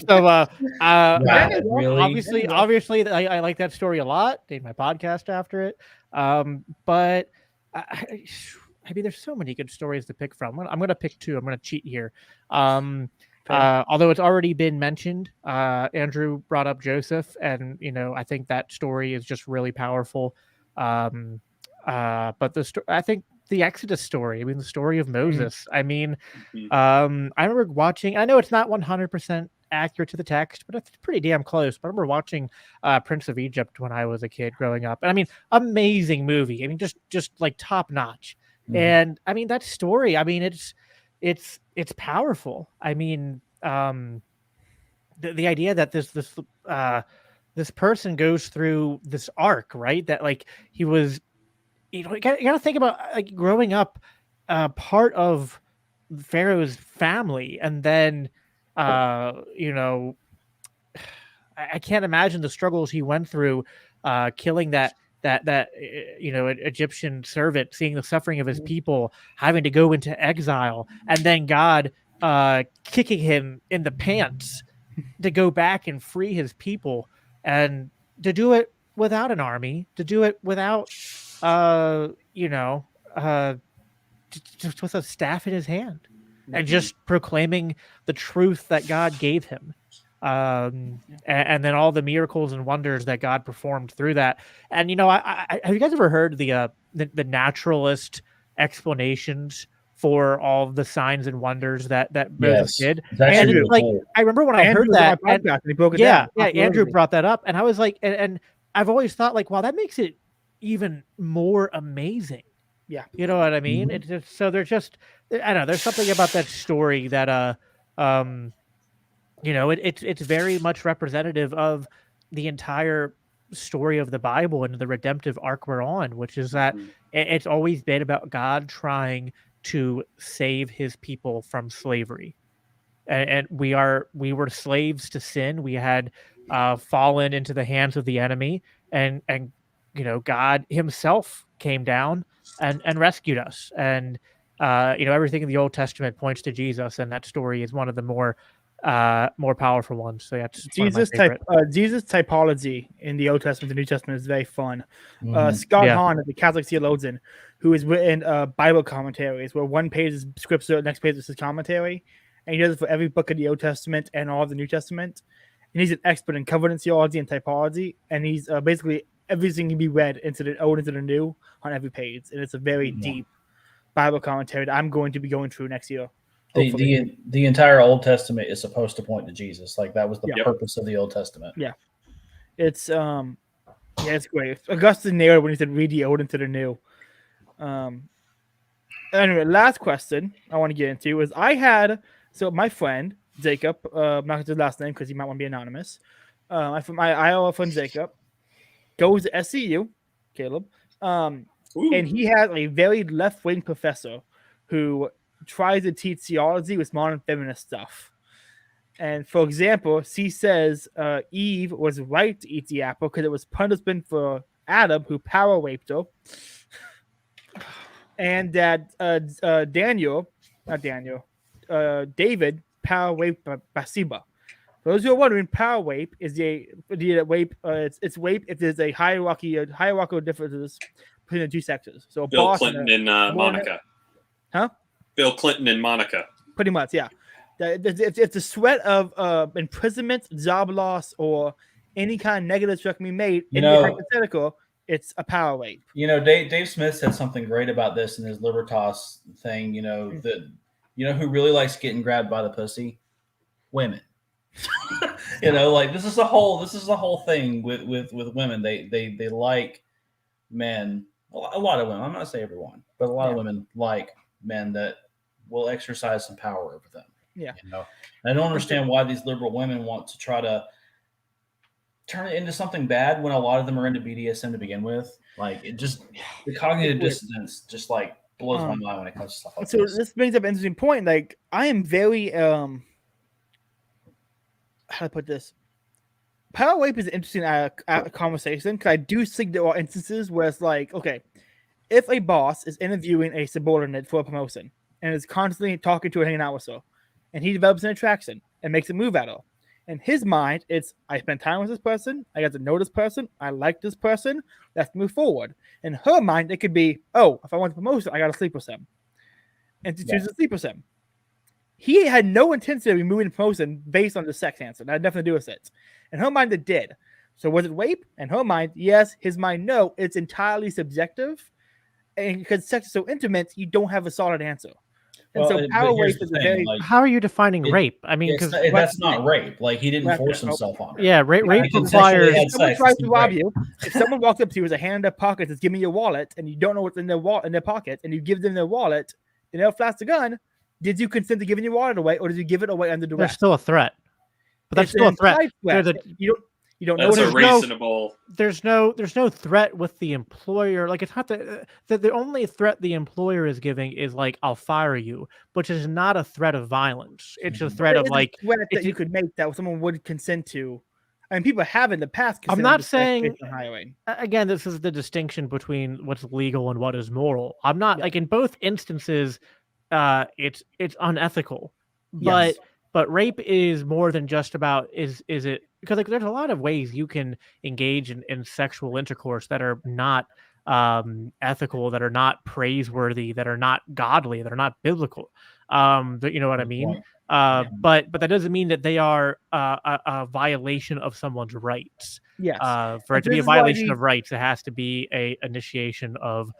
So really? obviously I like that story a lot. Did my podcast after it. But I mean, there's so many good stories to pick from. I'm gonna pick 2. I'm gonna cheat here. Although it's already been mentioned, Andrew brought up Joseph, and I think that story is just really powerful. But I think the Exodus story, I mean, the story of Moses. I mean, I remember watching, I know it's not 100% accurate to the text, but it's pretty damn close. But I remember watching Prince of Egypt when I was a kid growing up. And I mean, amazing movie. I mean, just like top notch. And I mean, that story, I mean, it's powerful. I mean, the idea that this person goes through this arc, right? That like he was, you got to think about like growing up, part of Pharaoh's family, and then, I can't imagine the struggles he went through, killing that Egyptian servant, seeing the suffering of his people, having to go into exile, and then God kicking him in the pants to go back and free his people, and to do it without an army, to do it without just with a staff in his hand. and just proclaiming the truth that God gave him. And then all the miracles and wonders that God performed through that. And have you guys ever heard the naturalist explanations for all the signs and wonders that Moses Yes. did? It's actually And really it's like, cool. I remember when I Andrew heard was on that, my and podcast and he broke it yeah, down. Andrew brought that up, and I was like, and I've always thought like, wow, that makes it even more amazing. Yeah. You know what I mean? Mhm. It's just, so there's just, I don't know, there's something about that story that it's very much representative of the entire story of the Bible and the redemptive arc we're on, which is that it's always been about God trying to save his people from slavery. And we were slaves to sin. We had fallen into the hands of the enemy, and God himself came down and rescued us. And everything in the Old Testament points to Jesus, and that story is one of the more powerful ones. So that's one of my favorite. Jesus typology in the Old Testament and New Testament is very fun. Mhm. Scott Yeah. Hahn, the Catholic theologian, who has written Bible commentaries, where one page is scripture, the next page is his commentary, and he does it for every book of the Old Testament and all of the New Testament. And he's an expert in covenant theology and typology, and he's basically everything can be read into the Old into the New on every page, and it's a very deep Bible commentary that I'm going to be going through next year. The entire Old Testament is supposed to point to Jesus. Like that was the Yep. purpose of the Old Testament. It's it's great. Augustine nailed it when he said read the Old into the New. Anyway, last question I want to get into is my friend Jacob, I'm not gonna do his last name because he might want to be anonymous. My Iowa friend Jacob goes to SCU, Caleb, and he has a very left-wing professor who tries to teach theology with modern feminist stuff. And for example, he says Eve was right to eat the apple because it was punishment for Adam, who power raped her, and that David power raped Bathsheba. For those who are wondering, power rape is the rape. It's rape if there's a hierarchical differences between the two sexes. So Bill boss Clinton and and Monica. Huh? Bill Clinton and Monica. Pretty much, yeah. If the threat of imprisonment, job loss, or any kind of negative threat can be made in the hypothetical, it's a power rape. Dave Smith said something great about this in his Libertas thing. Who really likes getting grabbed by the pussy? Women. This is the whole thing with women. They like men. A lot of women. I'm not saying everyone, but a lot of women like men that will exercise some power over them. Yeah. And I don't understand why these liberal women want to try to turn it into something bad when a lot of them are into BDSM to begin with. Like the cognitive dissonance just like blows my mind when it comes to stuff like this. So this brings up an interesting point. Like I am very how to put this. Power rape is an interesting conversation because I do think there are instances where it's like, okay, if a boss is interviewing a subordinate for a promotion and is constantly talking to her, hanging out with her, and he develops an attraction and makes a move at her, in his mind, it's I spent time with this person, I got to know this person, I like this person, let's move forward. In her mind, it could be, oh, if I want the promotion, I got to sleep with him, and she chooses to sleep with him. He had no intention of removing the promotion based on the sex answer. That had nothing to do with it. In her mind, it did. So was it rape? In her mind, yes. His mind, no. It's entirely subjective. And because sex is so intimate, you don't have a solid answer. And so power rape is a very... How are you defining rape? I mean, because that's not rape. Like he didn't force himself on her. Yeah, rape requires... If someone tries to rob you, if someone walks up to you with a hand in their pocket and says, give me your wallet, and you don't know what's in their pocket, and you give them their wallet, and they'll flash the gun, did you consent to giving your wallet away, or did you give it away under duress? There's still a threat. But that's still a threat. You don't That's know. a reasonable. There's no threat with the employer. Like it's not the only threat the employer is giving is like I'll fire you, which is not a threat of violence. It's a threat of like a threat that you could make that someone would consent to. I mean, people have in the past. I'm not saying. Again, this is the distinction between what's legal and what is moral. I'm not like in both instances. It's unethical, but rape is more than just about is it because like there's a lot of ways you can engage in sexual intercourse that are not ethical, that are not praiseworthy, that are not godly, that are not biblical. You know what I mean? Point. But that doesn't mean that they are a violation of someone's rights. Yes. For it And to be a this is why violation of rights, it has to be a initiation of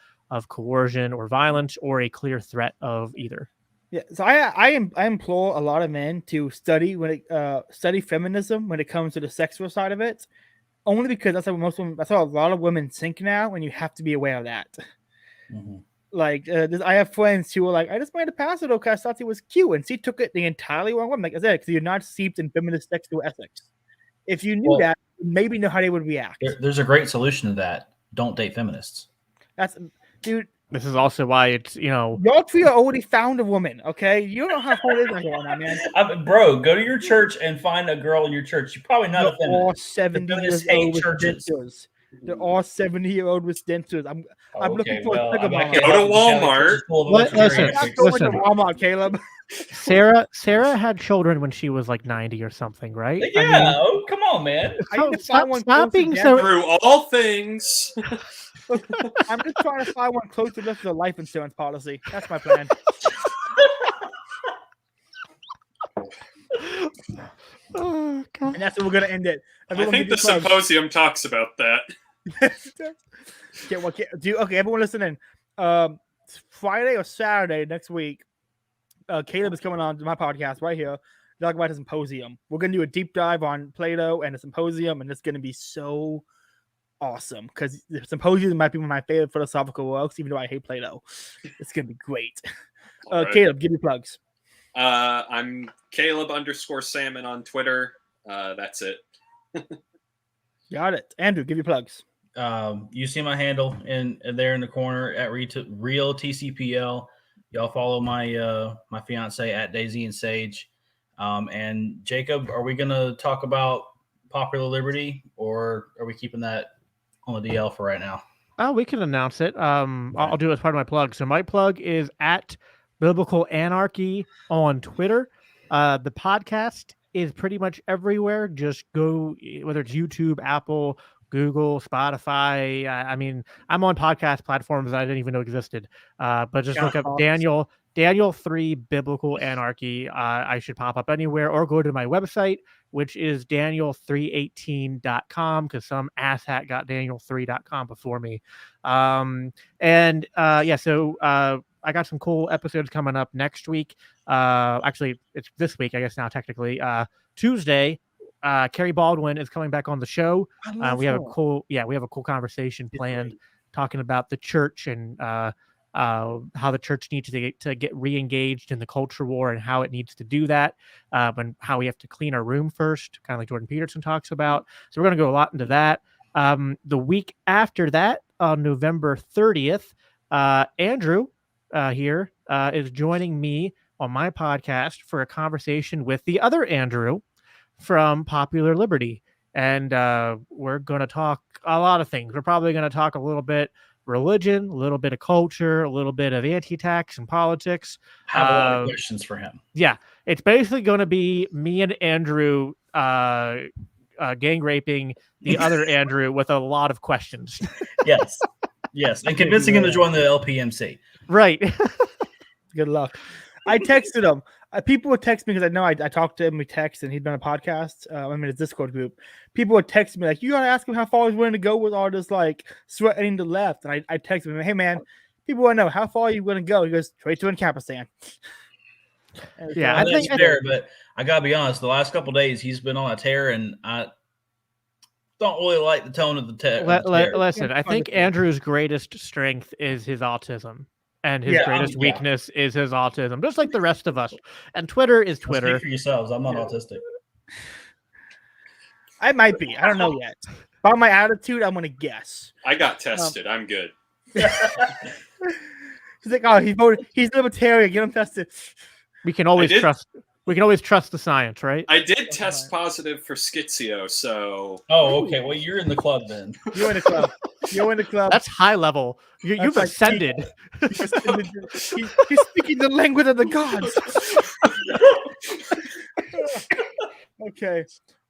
coercion or violence or a clear threat of either. Yeah, so I implore a lot of men to study study feminism when it comes to the sexual side of it, only because that's how a lot of women think now, and you have to be aware of that. Mm-hmm. Like, I have friends who are like, I just wanted to pass it because I thought it was cute, and she took it the entirely wrong way. Like I said, because you're not steeped in feminist sexual ethics. If you knew that, you maybe know how they would react. There's a great solution to that. Don't date feminists. That's, dude. This is also why it's, y'all three are already found a woman, okay? You don't know how hard it is right now, man. Bro, go to your church and find a girl in your church. You're probably not a feminist. All 70 years old with dentures. They're all 70-year-old with dentures. I'm looking for a sugar mama. Go to Walmart. Listen, going to Walmart, Caleb. Sarah had children when she was like 90 or something, right? Yeah. Come on, man. Stop being so. Through all things. I'm just trying to find one close enough to the life insurance policy. That's my plan. Oh, God. And that's where we're gonna end it. I think the symposium talks about that. Okay, everyone listening. Friday or Saturday next week, Caleb is coming on to my podcast right here. Talk about the symposium. We're gonna do a deep dive on Plato and the symposium, and it's gonna be so awesome because the symposium might be one of my favorite philosophical works, even though I hate Plato. It's gonna be great. Right. Caleb, give me plugs. I'm Caleb_Salmon on Twitter. That's it. Got it. Andrew, give you plugs. You see my handle in there in the corner at Real TCPL. Y'all follow my my fiance at Daisy and Sage. And Jacob, are we gonna talk about Popular Liberty, or are we keeping that on the DL for right now? Oh, we can announce it. I'll do it as part of my plug. So my plug is at Biblical Anarchy on Twitter. The podcast is pretty much everywhere. Just go, whether it's YouTube, Apple, Google, Spotify. I mean, I'm on podcast platforms that I didn't even know existed. But just look up Daniel 3 Biblical Anarchy. I should pop up anywhere, or go to my website, which is daniel318.com, because some asshat got daniel3.com before me. So I got some cool episodes coming up next week. Actually, it's this week, I guess now technically. Tuesday, Carrie Baldwin is coming back on the show. We have a cool conversation planned talking about the church and how the church needs to get re-engaged in the culture war and how it needs to do that, and how we have to clean our room first, kind of like Jordan Peterson talks about. So we're going to go a lot into that. The week after that, on November 30th, Andrew here is joining me on my podcast for a conversation with the other Andrew from Popular Liberty. And we're going to talk a lot of things. We're probably going to talk a little bit religion, a little bit of culture, a little bit of anti-tax and politics. I have a lot of questions for him. Yeah, it's basically going to be me and Andrew gang raping the other Andrew with a lot of questions. Yes, and convincing him to join the LPMC. Right. Good luck. I texted him. People would text me because I know I talked to him. We text, and he'd been on a podcast. I'm in his Discord group. People would text me like, "You gotta ask him how far he's willing to go with all this like sweating to the left." And I texted him, "Hey man, people want to know how far are you going to go?" He goes, "Straight to Ancapistan." Yeah, I think that's fair, but I gotta be honest. The last couple of days, he's been on a tear, and I don't really like the tone of the tear. Listen, I think Andrew's greatest strength is his autism. And his greatest weakness is his autism, just like the rest of us. And Twitter is Twitter. Speak for yourselves. I'm not autistic. I might be. I don't know yet. By my attitude, I'm going to guess. I got tested. I'm good. He's like, oh, he voted. He's libertarian. Get him tested. We can always trust the science, right? I did test positive for schizio, so. Oh, okay. Well, you're in the club then. You're in the club. That's high level. You've ascended. He's speaking the language of the gods. Okay.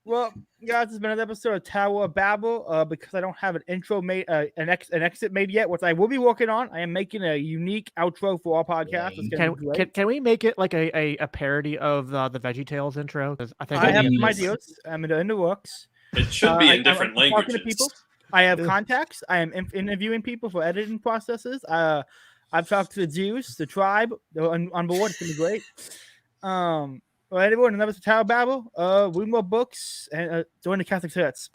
Well, guys, it's been another episode of Tower of Babel. Because I don't have an intro made, an exit made yet, which I will be working on. I am making a unique outro for our podcast. It's gonna be great. Can we make it like a parody of the VeggieTales intro? 'Cause I think I have some Yes. ideas. I'm in the works. It should be in I'm different talking to languages. people. I have contacts. I am interviewing people for editing processes. I've talked to the Jews, the tribe. They're on board. It's gonna be great. Well, everyone, another Tower of Babel. Read more books and join the Catholic Church.